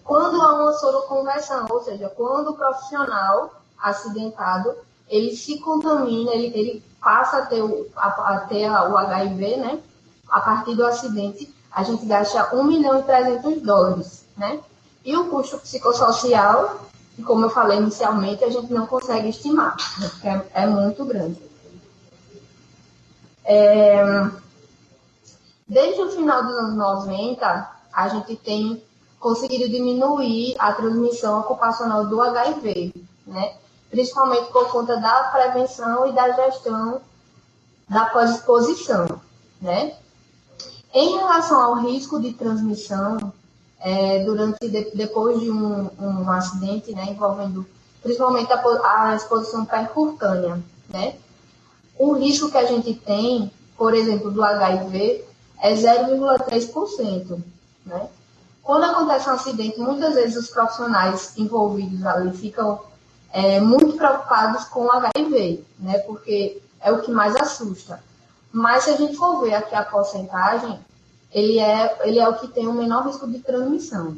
Quando há uma soroconversão, ou seja, quando o profissional acidentado, ele se contamina, ele passa a ter o HIV, né? A partir do acidente, a gente gasta 1.300.000 dólares, né? E o custo psicossocial, como eu falei inicialmente, a gente não consegue estimar, né? Porque é muito grande. Desde o final dos anos 90, a gente tem conseguido diminuir a transmissão ocupacional do HIV, né? Principalmente por conta da prevenção e da gestão da pós-exposição, né? Em relação ao risco de transmissão, depois de um acidente, né, envolvendo principalmente a exposição percutânea, né? O risco que a gente tem, por exemplo, do HIV, é 0,3%, né? Quando acontece um acidente, muitas vezes os profissionais envolvidos ali ficam muito preocupados com o HIV, né? Porque é o que mais assusta. Mas se a gente for ver aqui a porcentagem, ele é o que tem o menor risco de transmissão,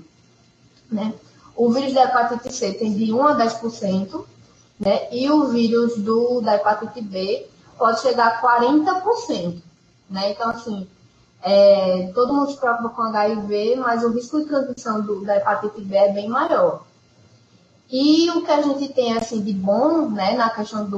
né? O vírus da hepatite C tem de 1 a 10%, né? E o vírus da hepatite B pode chegar a 40%, né? Então, assim, todo mundo se preocupa com HIV, mas o risco de transmissão da hepatite B é bem maior. E o que a gente tem, assim, de bom, né, na questão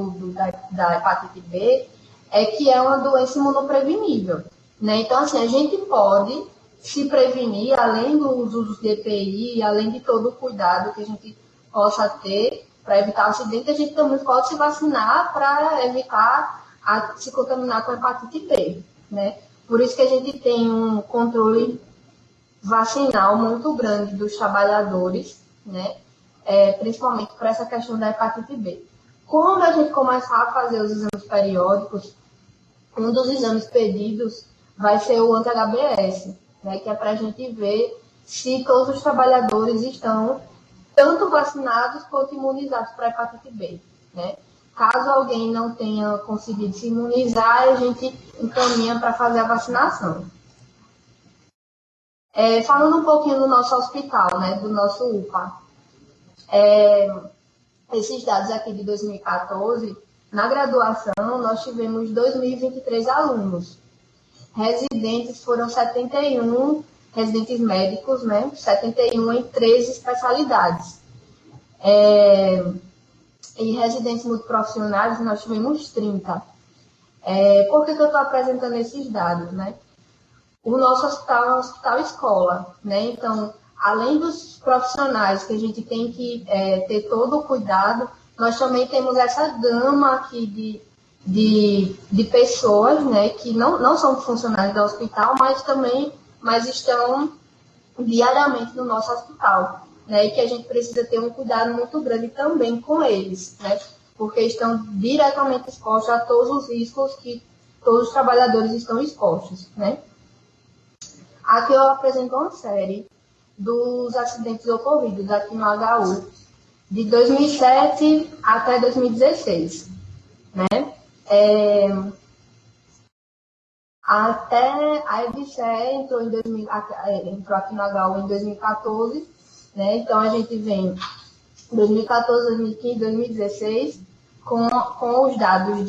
da hepatite B, é que é uma doença imunoprevenível, né? Então, assim, a gente pode se prevenir, além dos usos de EPI, além de todo o cuidado que a gente possa ter para evitar o acidente, a gente também pode se vacinar para evitar se contaminar com a hepatite B, né? Por isso que a gente tem um controle vacinal muito grande dos trabalhadores, né? Principalmente para essa questão da hepatite B. Quando a gente começar a fazer os exames periódicos, um dos exames pedidos vai ser o anti-HBS, né? Que é para a gente ver se todos os trabalhadores estão tanto vacinados quanto imunizados para a hepatite B, né? Caso alguém não tenha conseguido se imunizar, a gente encaminha para fazer a vacinação. Falando um pouquinho do nosso hospital, né, do nosso UPA, esses dados aqui de 2014, na graduação nós tivemos 2.023 alunos. Residentes foram 71, residentes médicos, né, 71 em 13 especialidades. E residentes multiprofissionais nós tivemos 30. Por que eu estou apresentando esses dados, né? O nosso hospital é um hospital escola, né? Então, além dos profissionais que a gente tem que ter todo o cuidado, nós também temos essa gama aqui de pessoas, né? Que não são funcionários do hospital, mas estão diariamente no nosso hospital, né? E que a gente precisa ter um cuidado muito grande também com eles, né? Porque estão diretamente expostos a todos os riscos que todos os trabalhadores estão expostos, né? Aqui eu apresento uma série dos acidentes ocorridos aqui no HU, de 2007 até 2016, né? Até a EBSE entrou aqui no HU em 2014, né? Então a gente vem 2014, 2015, 2016 com os dados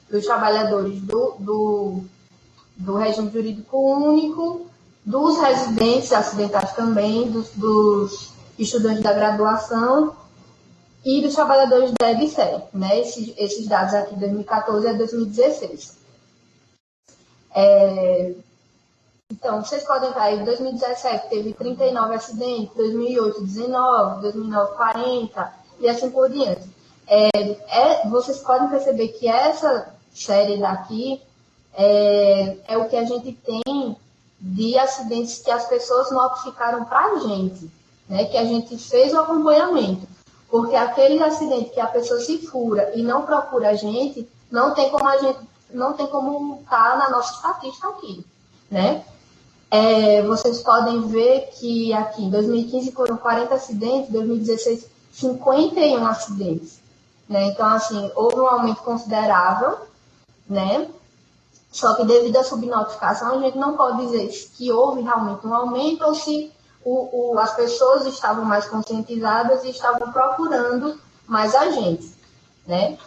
dos trabalhadores do regime jurídico único, dos residentes acidentais também, dos estudantes da graduação e dos trabalhadores da EBSE, né? Esses dados aqui de 2014 a 2016. Então, vocês podem ver aí, em 2017 teve 39 acidentes, 2008 19, 2009 40 e assim por diante. Vocês podem perceber que essa série daqui é o que a gente tem de acidentes que as pessoas notificaram para a gente, né? Que a gente fez o acompanhamento. Porque aquele acidente que a pessoa se fura e não procura a gente, não tem como estar na nossa estatística aqui, né? Vocês podem ver que aqui em 2015 foram 40 acidentes, em 2016 51 acidentes, né? Então, assim, houve um aumento considerável, né? Só que devido à subnotificação, a gente não pode dizer que houve realmente um aumento ou se as pessoas estavam mais conscientizadas e estavam procurando mais agentes, né?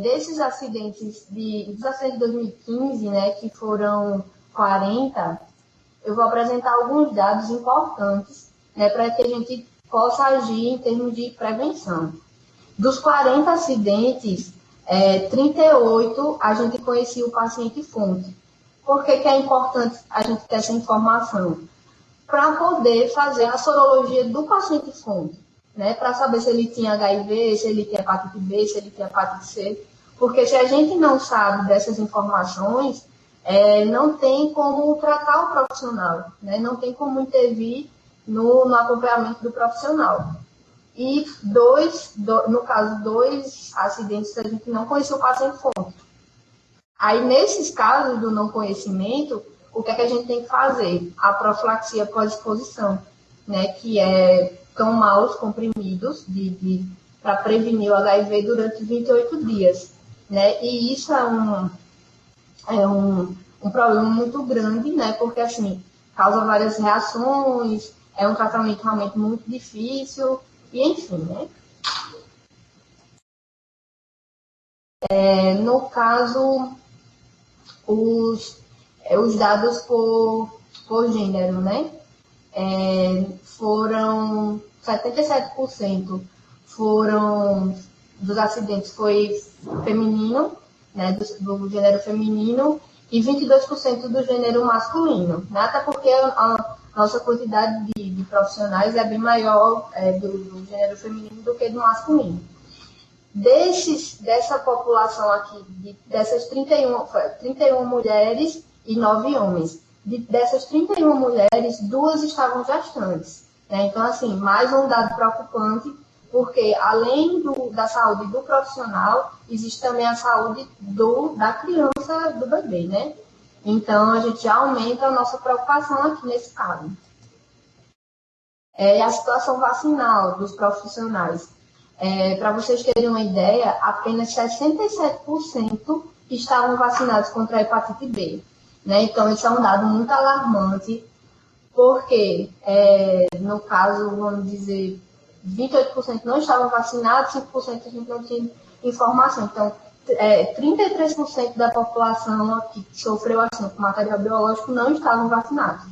Desses acidentes dos acidentes de 2015, né, que foram 40, eu vou apresentar alguns dados importantes, né, para que a gente possa agir em termos de prevenção. Dos 40 acidentes, 38 a gente conhecia o paciente fonte. Por que é importante a gente ter essa informação? Para poder fazer a sorologia do paciente fonte, né? Para saber se ele tinha HIV, se ele tinha hepatite B, se ele tinha hepatite C. Porque se a gente não sabe dessas informações, não tem como tratar o profissional, né? Não tem como intervir no acompanhamento do profissional. E no caso, 2 acidentes a gente não conhecia o paciente fonte. Aí, nesses casos do não conhecimento, o que é que a gente tem que fazer? A profilaxia pós-exposição, né? Que é tomar os comprimidos para prevenir o HIV durante 28 dias, né? E isso é um problema muito grande, né? Porque, assim, causa várias reações, é um tratamento realmente muito difícil, e enfim, né? No caso, os dados por gênero, né? Foram 77% dos acidentes foi feminino, né, do gênero feminino e 22% do gênero masculino, né? Até porque a nossa quantidade de profissionais é bem maior do gênero feminino do que do masculino. Dessa população aqui, dessas 31 mulheres e 9 homens, dessas 31 mulheres, 2 estavam gestantes, né? Então, assim, mais um dado preocupante, porque além da saúde do profissional, existe também a saúde da criança, do bebê, né? Então, a gente já aumenta a nossa preocupação aqui nesse caso. E a situação vacinal dos profissionais. Para vocês terem uma ideia, apenas 67% estavam vacinados contra a hepatite B, né? Então, isso é um dado muito alarmante, porque, no caso, vamos dizer, 28% não estavam vacinados, 5% a gente não tinha informação. Então, 33% da população que sofreu assim, com material biológico não estavam vacinados,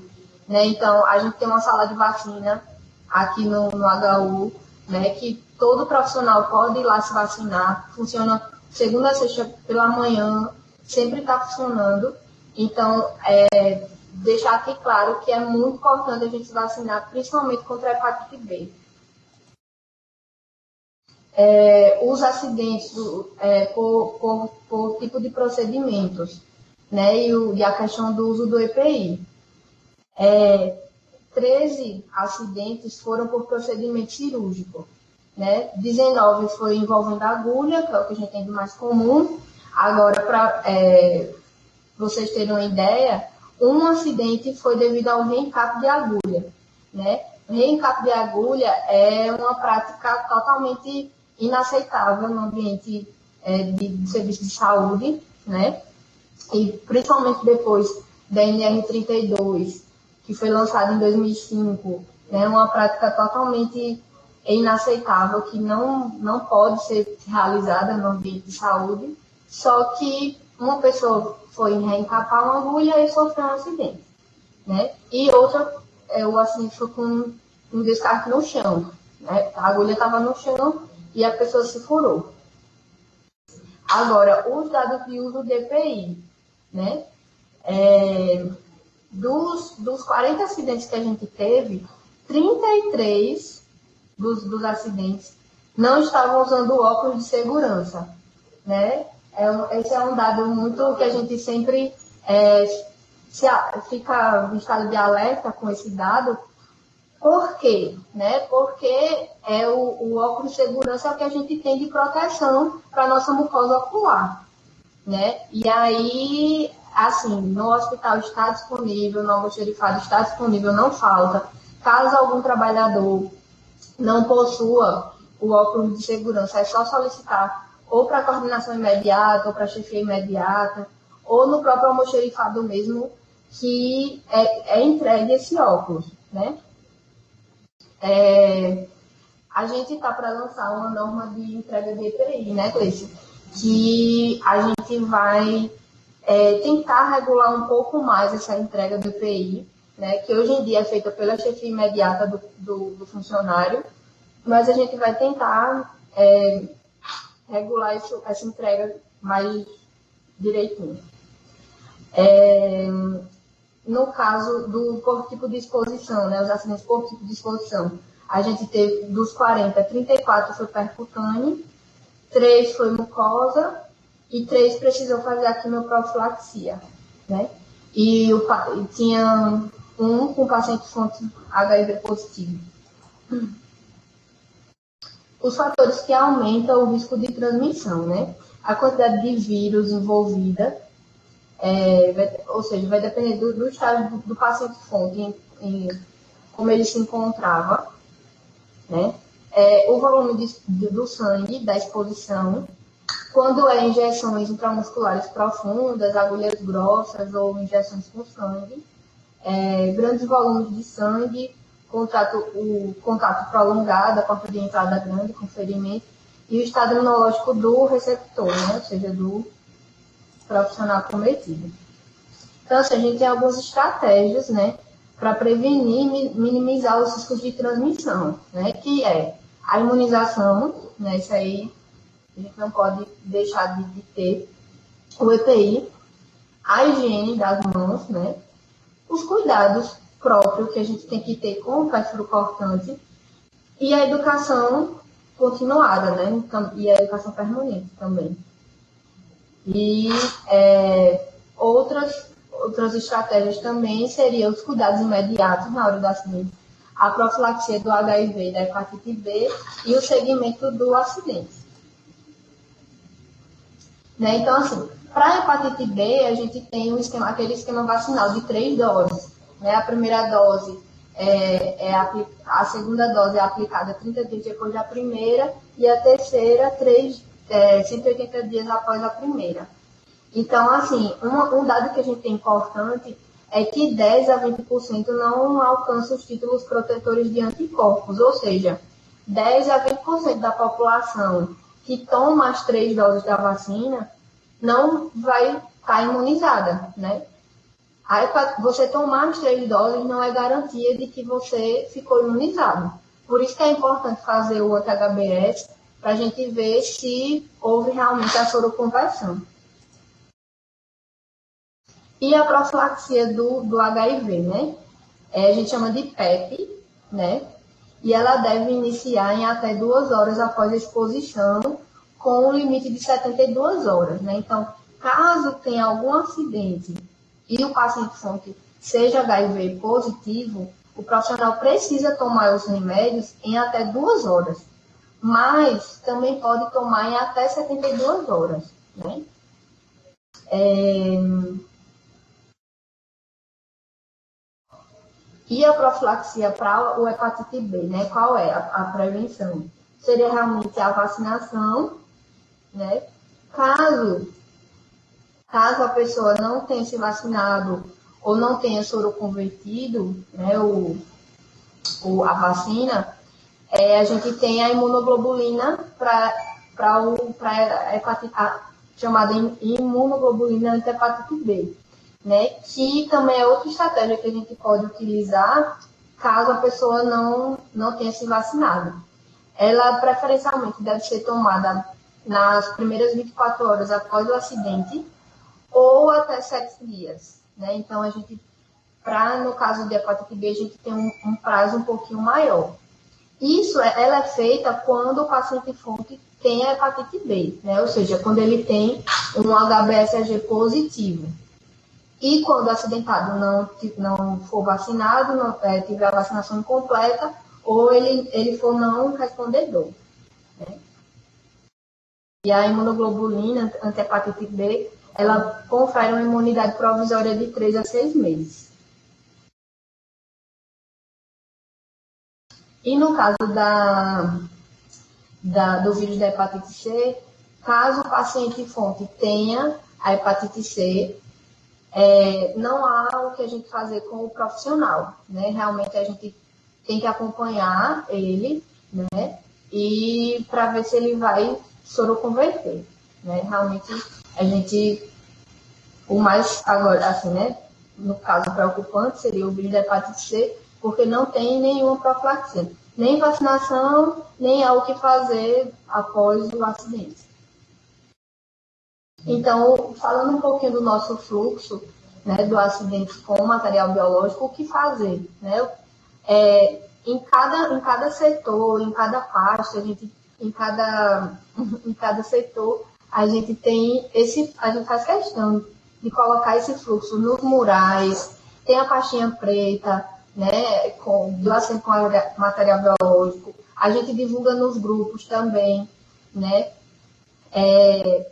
né? Então, a gente tem uma sala de vacina aqui no HU, né, que todo profissional pode ir lá se vacinar, funciona segunda a sexta pela manhã, sempre está funcionando. Então, deixar aqui claro que é muito importante a gente se vacinar, principalmente contra a hepatite B. Os acidentes por tipo de procedimentos, né, e a questão do uso do EPI. 13 acidentes foram por procedimento cirúrgico, né? 19 foi envolvendo agulha, que é o que a gente tem de mais comum. Agora, para vocês terem uma ideia, um acidente foi devido ao reencape de agulha, né? O reencape de agulha é uma prática totalmente inaceitável no ambiente de serviço de saúde, né? E principalmente depois da NR32, que foi lançada em 2005, né? Uma prática totalmente inaceitável, que não pode ser realizada no ambiente de saúde, só que uma pessoa foi reencapar uma agulha e sofreu um acidente, né? E outra, o acidente foi com um descarte no chão, né? A agulha estava no chão e a pessoa se furou. Agora, os dados de uso de EPI, né? Dos 40 acidentes que a gente teve, 33 dos acidentes não estavam usando óculos de segurança, né? Esse é um dado muito que a gente sempre fica em estado de alerta com esse dado. Por quê? Né? Porque o óculos de segurança é o que a gente tem de proteção para a nossa mucosa ocular, né? E aí, assim, no hospital está disponível, no almoxarifado está disponível, não falta. Caso algum trabalhador não possua o óculos de segurança, é só solicitar ou para a coordenação imediata, ou para a chefia imediata, ou no próprio almoxarifado mesmo, que é entregue esse óculos, né? A gente está para lançar uma norma de entrega de EPI, né, Cleice? Que a gente vai tentar regular um pouco mais essa entrega do EPI, né, que hoje em dia é feita pela chefia imediata do funcionário, mas a gente vai tentar regular essa entrega mais direitinho. No caso por tipo de exposição, né, os acidentes por tipo de exposição, a gente teve dos 40, 34 foi percutâneo, 3 foi mucosa e 3 precisou fazer a quimioprofilaxia, né? E tinha um com paciente fonte HIV positivo. Os fatores que aumentam o risco de transmissão, né? A quantidade de vírus envolvida, ou seja, vai depender do estado do paciente fonte, em como ele se encontrava, né? O volume do sangue, da exposição, quando injeções intramusculares profundas, agulhas grossas ou injeções com sangue, grandes volumes de sangue, o contato prolongado, a porta de entrada grande com ferimento, e o estado imunológico do receptor, né? Ou seja, do profissional cometido. Então, assim, a gente tem algumas estratégias, né, para prevenir e minimizar os riscos de transmissão, né, que é a imunização, né, isso aí a gente não pode deixar de ter, o EPI, a higiene das mãos, né? Os cuidados próprios que a gente tem que ter com o fósforo cortante e a educação continuada, né? Então, e a educação permanente também. E outras estratégias também seriam os cuidados imediatos na hora do acidente, a profilaxia do HIV, da hepatite B e o segmento do acidente. Né? Então, assim, para a hepatite B, a gente tem aquele esquema vacinal de 3 doses. Né? A primeira dose a segunda dose é aplicada 30 dias depois da primeira e a terceira 180 dias após a primeira. Então, assim, um dado que a gente tem importante é que 10 a 20% não alcançam os títulos protetores de anticorpos, ou seja, 10 a 20% da população que toma as 3 doses da vacina não vai estar imunizada, né? Aí, você tomar as 3 doses não é garantia de que você ficou imunizado. Por isso que é importante fazer o anti-HBS para a gente ver se houve realmente a soroconversão. E a profilaxia do HIV, né? A gente chama de PEP, né? E ela deve iniciar em até 2 horas após a exposição, com um limite de 72 horas, né? Então, caso tenha algum acidente e o paciente fonte seja HIV positivo, o profissional precisa tomar os remédios em até 2 horas, mas também pode tomar em até 72 horas, né? E a profilaxia para o hepatite B, né? Qual é a prevenção? Seria realmente a vacinação, né? Caso a pessoa não tenha se vacinado ou não tenha soroconvertido, né, a vacina, a gente tem a imunoglobulina chamada imunoglobulina anti-hepatite B, né, que também é outra estratégia que a gente pode utilizar caso a pessoa não tenha se vacinado. Ela preferencialmente deve ser tomada nas primeiras 24 horas após o acidente, ou até 7 dias, né? Então, no caso de hepatite B, a gente tem um prazo um pouquinho maior. Ela é feita quando o paciente fonte tem a hepatite B, né? Ou seja, quando ele tem um HBsAg positivo. E quando o acidentado não for vacinado, tiver a vacinação incompleta, ou ele for não respondedor, né? E a imunoglobulina anti-hepatite B, ela confere uma imunidade provisória de 3 a 6 meses. E no caso do vírus da hepatite C, caso o paciente fonte tenha a hepatite C, não há o que a gente fazer com o profissional, né? Realmente a gente tem que acompanhar ele, né? E para ver se ele vai soroconverter, né? Realmente a gente, o mais agora, assim, né? No caso preocupante seria o vírus da hepatite C, porque não tem nenhuma profilaxia, nem vacinação, nem há o que fazer após o acidente. Então, falando um pouquinho do nosso fluxo, né, do acidente com material biológico, o que fazer, né? Em cada setor, em cada pasta, em cada setor, a gente faz questão de colocar esse fluxo nos murais, tem a pastinha preta, né, do acidente com material biológico, a gente divulga nos grupos também, né?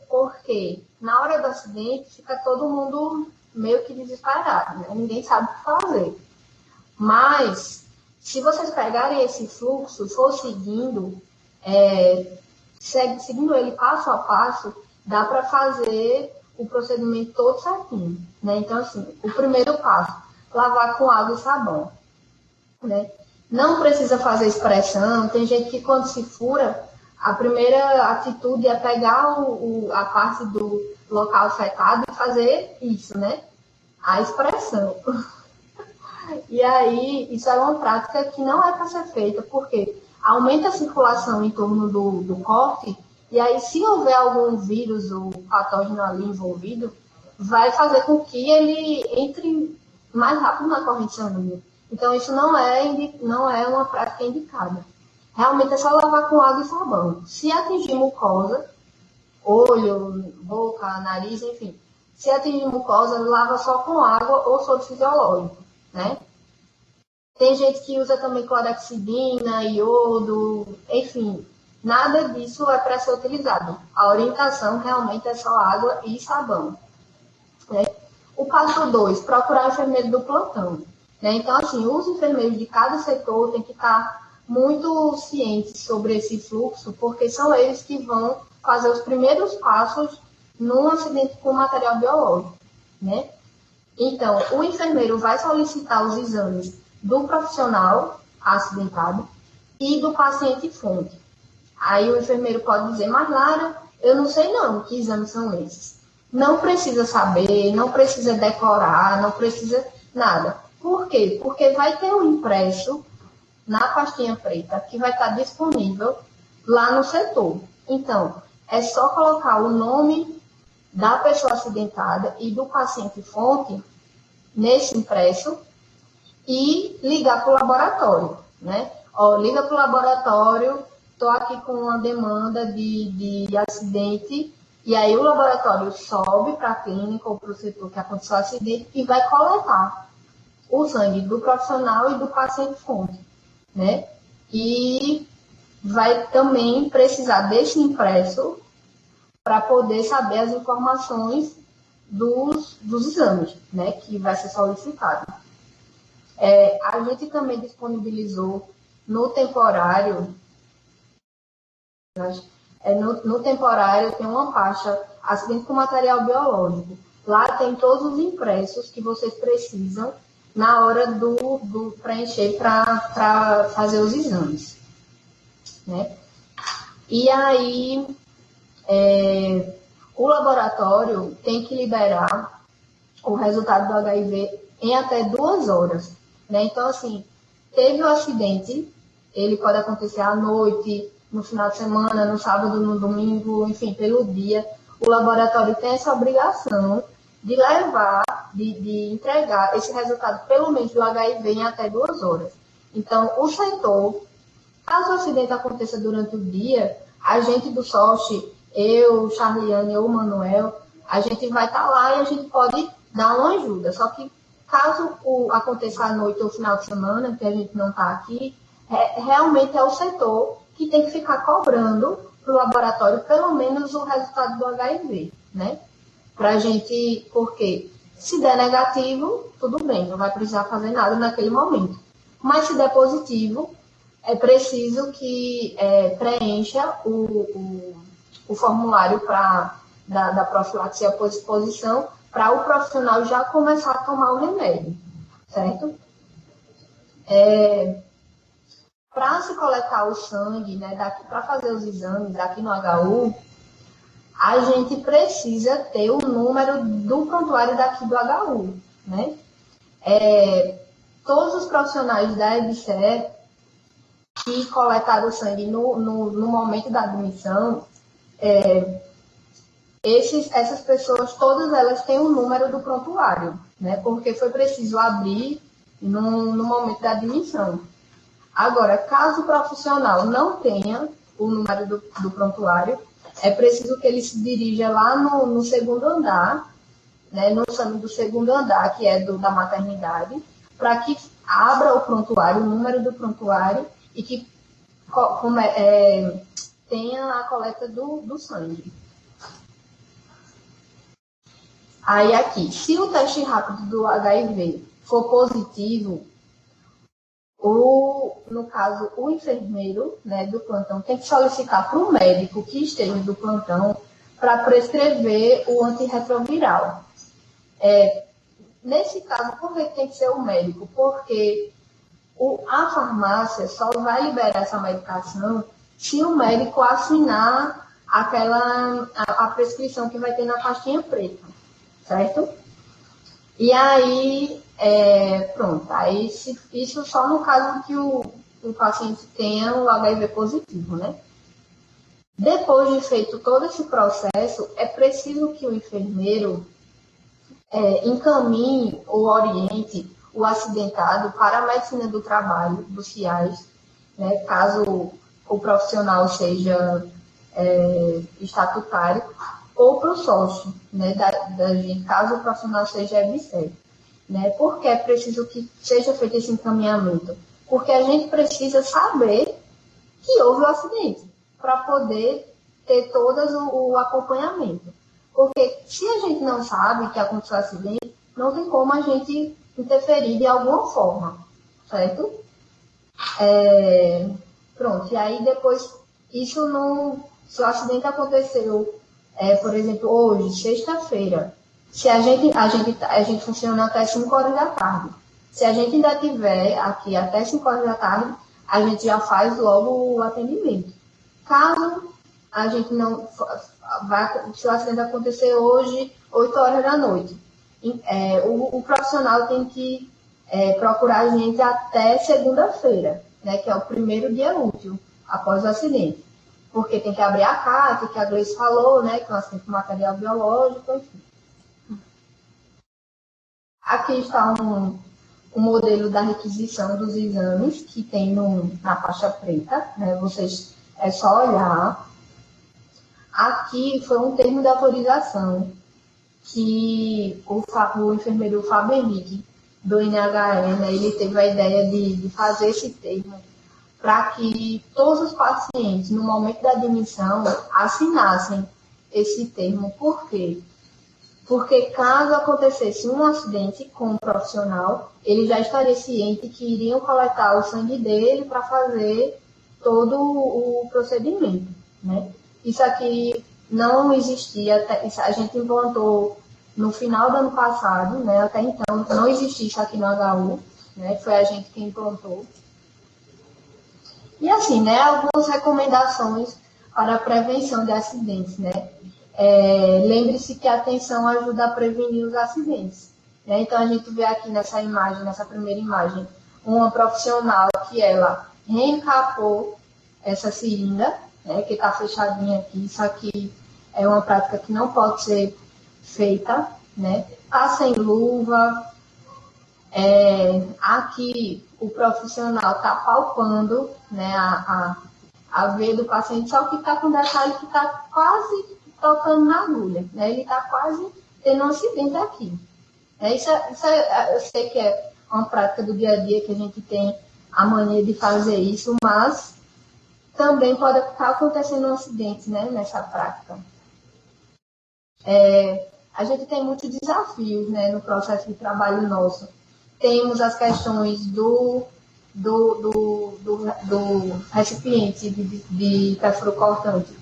Porque na hora do acidente fica todo mundo meio que desesperado, né? Ninguém sabe o que fazer. Mas, se vocês pegarem esse fluxo, for seguindo ele passo a passo, dá para fazer o procedimento todo certinho, né? Então, assim, o primeiro passo, lavar com água e sabão, né? Não precisa fazer expressão, tem gente que quando se fura, a primeira atitude é pegar a parte do local afetado e fazer isso, né? A expressão. E aí, isso é uma prática que não é para ser feita, porque aumenta a circulação em torno do corte E aí, se houver algum vírus ou patógeno ali envolvido, vai fazer com que ele entre mais rápido na corrente sanguínea. Então, isso não é uma prática indicada. Realmente é só lavar com água e sabão. Se atingir mucosa, olho, boca, nariz, enfim, se atingir mucosa, lava só com água ou soro fisiológico, né? Tem gente que usa também clorexidina, iodo, enfim, nada disso é para ser utilizado. A orientação realmente é só água e sabão. Né? O passo 2, procurar o enfermeiro do plantão. Né? Então, assim, os enfermeiros de cada setor têm que estar muito cientes sobre esse fluxo, porque são eles que vão fazer os primeiros passos num acidente com material biológico. Né? Então, o enfermeiro vai solicitar os exames do profissional acidentado e do paciente-fonte. Aí o enfermeiro pode dizer, mas Lara, eu não sei não que exames são esses. Não precisa saber, não precisa decorar, não precisa nada. Por quê? Porque vai ter um impresso na pastinha preta que vai estar disponível lá no setor. Então, é só colocar o nome da pessoa acidentada e do paciente-fonte nesse impresso e ligar para o laboratório, né? Ó, liga para o laboratório, estou aqui com uma demanda de acidente, e aí o laboratório sobe para a clínica ou para o setor que aconteceu o acidente e vai coletar o sangue do profissional e do paciente-fonte, né? E vai também precisar desse impresso para poder saber as informações dos exames, né? Que vai ser solicitado. A gente também disponibilizou no temporário, no temporário tem uma pasta acidente com material biológico. Lá tem todos os impressos que vocês precisam na hora do preencher para fazer os exames. Né? E aí, o laboratório tem que liberar o resultado do HIV em até 2 horas. Né? Então, assim, teve o acidente, ele pode acontecer à noite, no final de semana, no sábado, no domingo, enfim, pelo dia. O laboratório tem essa obrigação de levar, de entregar esse resultado, pelo menos do HIV, em até 2 horas. Então, o setor, caso o acidente aconteça durante o dia, a gente do SOSH, eu, Charliane ou o Manuel, a gente vai estar lá e a gente pode dar uma ajuda. Só que, caso aconteça à noite ou final de semana, que a gente não está aqui, realmente é o setor que tem que ficar cobrando para o laboratório pelo menos o resultado do HIV, né? Para a gente, porque se der negativo, tudo bem, não vai precisar fazer nada naquele momento. Mas se der positivo, é preciso que preencha o formulário da profilaxia pós-exposição para o profissional já começar a tomar o remédio, certo? Para se coletar o sangue, né, para fazer os exames aqui no HU, a gente precisa ter o número do prontuário daqui do HU, né? Todos os profissionais da EBSER que coletaram o sangue no momento da admissão, essas pessoas, todas elas têm o número do prontuário, né? Porque foi preciso abrir no momento da admissão. Agora, caso o profissional não tenha o número do prontuário, é preciso que ele se dirija lá no segundo andar, né, no exame do segundo andar, que é da maternidade, para que abra o prontuário, o número do prontuário, e que tenha a coleta do sangue. Aí aqui, se o teste rápido do HIV for positivo, no caso, o enfermeiro, né, do plantão tem que solicitar para o médico que esteja do plantão para prescrever o antirretroviral. Nesse caso, por que tem que ser o médico? Porque a farmácia só vai liberar essa medicação se o médico assinar a prescrição que vai ter na pastinha preta, certo? E aí, pronto, aí isso só no caso que o paciente tenha o HIV positivo, né? Depois de feito todo esse processo, é preciso que o enfermeiro encaminhe ou oriente o acidentado para a medicina do trabalho, do CIAS, né, caso o profissional seja estatutário, ou para o sócio, né, caso o profissional seja EBSER. Né? Por que é preciso que seja feito esse encaminhamento? Porque a gente precisa saber que houve o acidente, para poder ter todo o acompanhamento. Porque se a gente não sabe que aconteceu o acidente, não tem como a gente interferir de alguma forma, certo? Pronto, e aí depois, isso não... Se o acidente aconteceu, por exemplo, hoje, sexta-feira, se a gente funciona até 5 horas da tarde. Se a gente ainda tiver aqui até 5 horas da tarde, a gente já faz logo o atendimento. Caso a gente não se o acidente acontecer hoje, 8 horas da noite, o profissional tem que procurar a gente até segunda-feira, né, que é o primeiro dia útil após o acidente. Porque tem que abrir a carta, que a Gleice falou, né, que é um acidente com material biológico, enfim. Aqui está um modelo da requisição dos exames que tem na faixa preta, né? Vocês, é só olhar. Aqui foi um termo de autorização que o enfermeiro Fábio Henrique, do INHE, né, ele teve a ideia de fazer esse termo para que todos os pacientes, no momento da admissão, assinassem esse termo. Por quê? Porque caso acontecesse um acidente com um profissional, ele já estaria ciente que iriam coletar o sangue dele para fazer todo o procedimento, né? Isso aqui não existia, a gente implantou no final do ano passado, né? Até então não existia isso aqui no HU, né? Foi a gente que implantou. E assim, né? Algumas recomendações para a prevenção de acidentes, né? Lembre-se que a atenção ajuda a prevenir os acidentes. Né? Então, a gente vê aqui nessa imagem, nessa primeira imagem, uma profissional que ela reencapou essa seringa, né, que está fechadinha aqui. Isso aqui é uma prática que não pode ser feita. Né? Tá sem luva. Aqui, o profissional está palpando, né, a veia do paciente, só que está com detalhe que está quase tocando na agulha, né? Ele está quase tendo um acidente aqui. Eu sei que é uma prática do dia a dia que a gente tem a mania de fazer isso, mas também pode estar acontecendo um acidente, né, nessa prática. A gente tem muitos desafios, né, no processo de trabalho nosso. Temos as questões do recipiente de perfuro cortante,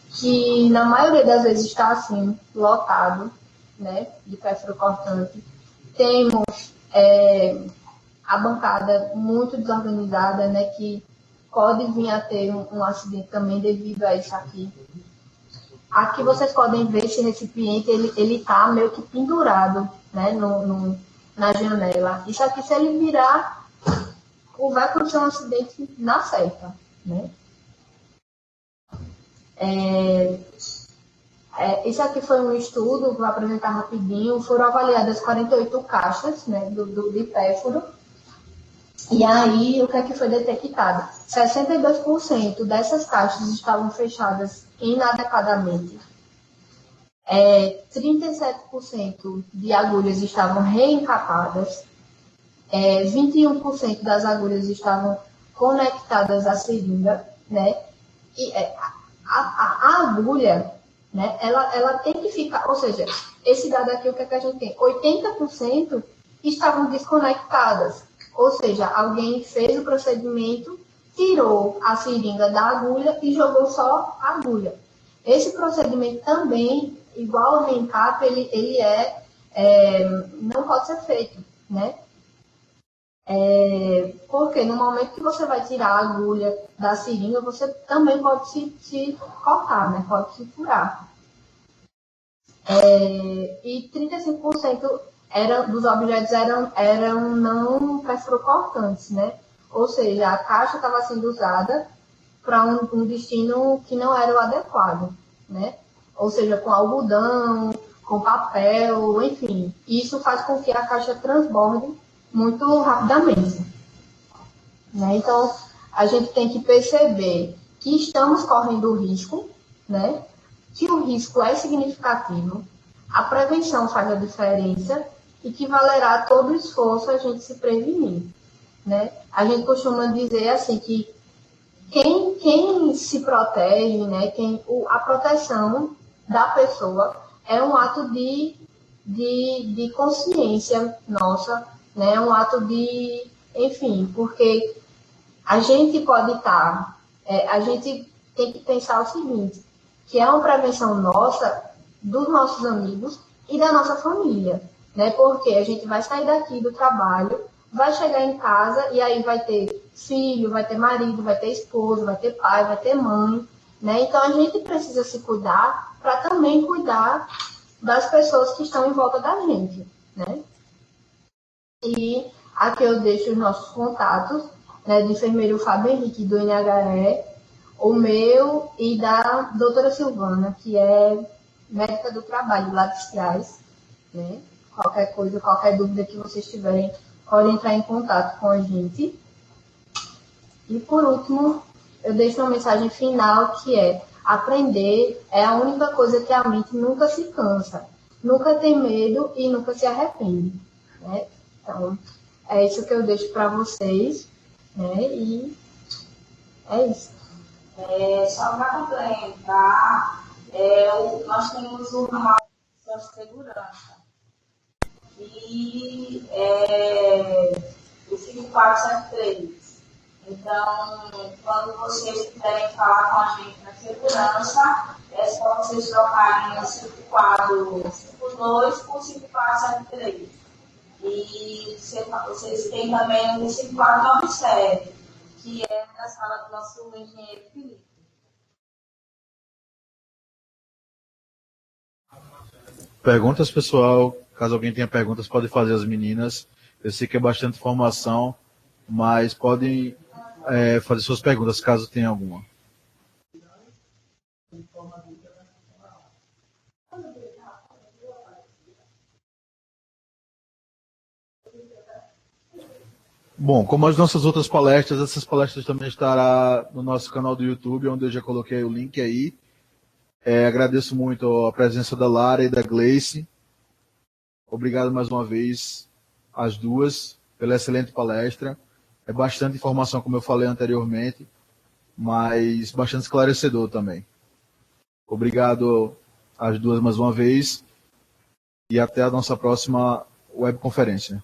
que na maioria das vezes está assim, lotado, né, de perfuro cortante. Temos a bancada muito desorganizada, né, que pode vir a ter um acidente também devido a isso aqui. Aqui vocês podem ver esse recipiente, ele está meio que pendurado, né, na janela. Isso aqui, se ele virar, vai acontecer um acidente na certa, né? Isso aqui foi um estudo, vou apresentar rapidinho. Foram avaliadas 48 caixas, né, de pérfuro. E aí, o que é que foi detectado? 62% dessas caixas estavam fechadas inadequadamente. 37% de agulhas estavam reencapadas. 21% das agulhas estavam conectadas à seringa, né? E a agulha, né, ela tem que ficar, ou seja, esse dado aqui, o que é que a gente tem? 80% estavam desconectadas, ou seja, alguém fez o procedimento, tirou a seringa da agulha e jogou só a agulha. Esse procedimento também, igual ao MENCAP, ele não pode ser feito, né? Porque no momento que você vai tirar a agulha da seringa, você também pode se cortar, né? Pode se furar. E 35% dos objetos eram não perfurocortantes, né? Ou seja, a caixa estava sendo usada para um destino que não era o adequado, né? Ou seja, com algodão, com papel, enfim. Isso faz com que a caixa transborde muito rapidamente, né? Então, a gente tem que perceber que estamos correndo risco, né? Que o risco é significativo, a prevenção faz a diferença e que valerá todo o esforço a gente se prevenir, né? A gente costuma dizer assim que quem se protege, né? A proteção da pessoa é um ato de consciência nossa, né? É um ato de, enfim, porque a gente pode estar, a gente tem que pensar o seguinte, que é uma prevenção nossa, dos nossos amigos e da nossa família, né? Porque a gente vai sair daqui do trabalho, vai chegar em casa e aí vai ter filho, vai ter marido, vai ter esposo, vai ter pai, vai ter mãe, né? Então a gente precisa se cuidar para também cuidar das pessoas que estão em volta da gente, né? E aqui eu deixo os nossos contatos, né, do enfermeiro Fábio Henrique do NHE, o meu e da doutora Silvana, que é médica do trabalho lá de Ciais, né? Qualquer coisa, qualquer dúvida que vocês tiverem, podem entrar em contato com a gente. E por último, eu deixo uma mensagem final que é: aprender é a única coisa que a mente nunca se cansa, nunca tem medo e nunca se arrepende, né? Então, é isso que eu deixo para vocês, né? E é isso. Só para complementar, nós temos o ramal de segurança. E o 5473. Então, quando vocês quiserem falar com a gente na segurança, é só vocês trocarem o 5452 por 5473. E vocês têm também o 5497, que é da sala do nosso engenheiro Felipe. Perguntas, pessoal. Caso alguém tenha perguntas, pode fazer as meninas. Eu sei que é bastante informação, mas podem fazer suas perguntas, caso tenha alguma. Bom, como as nossas outras palestras, essas palestras também estarão no nosso canal do YouTube, onde eu já coloquei o link aí. Agradeço muito a presença da Lara e da Gleice. Obrigado mais uma vez às duas pela excelente palestra. É bastante informação, como eu falei anteriormente, mas bastante esclarecedor também. Obrigado às duas mais uma vez e até a nossa próxima webconferência.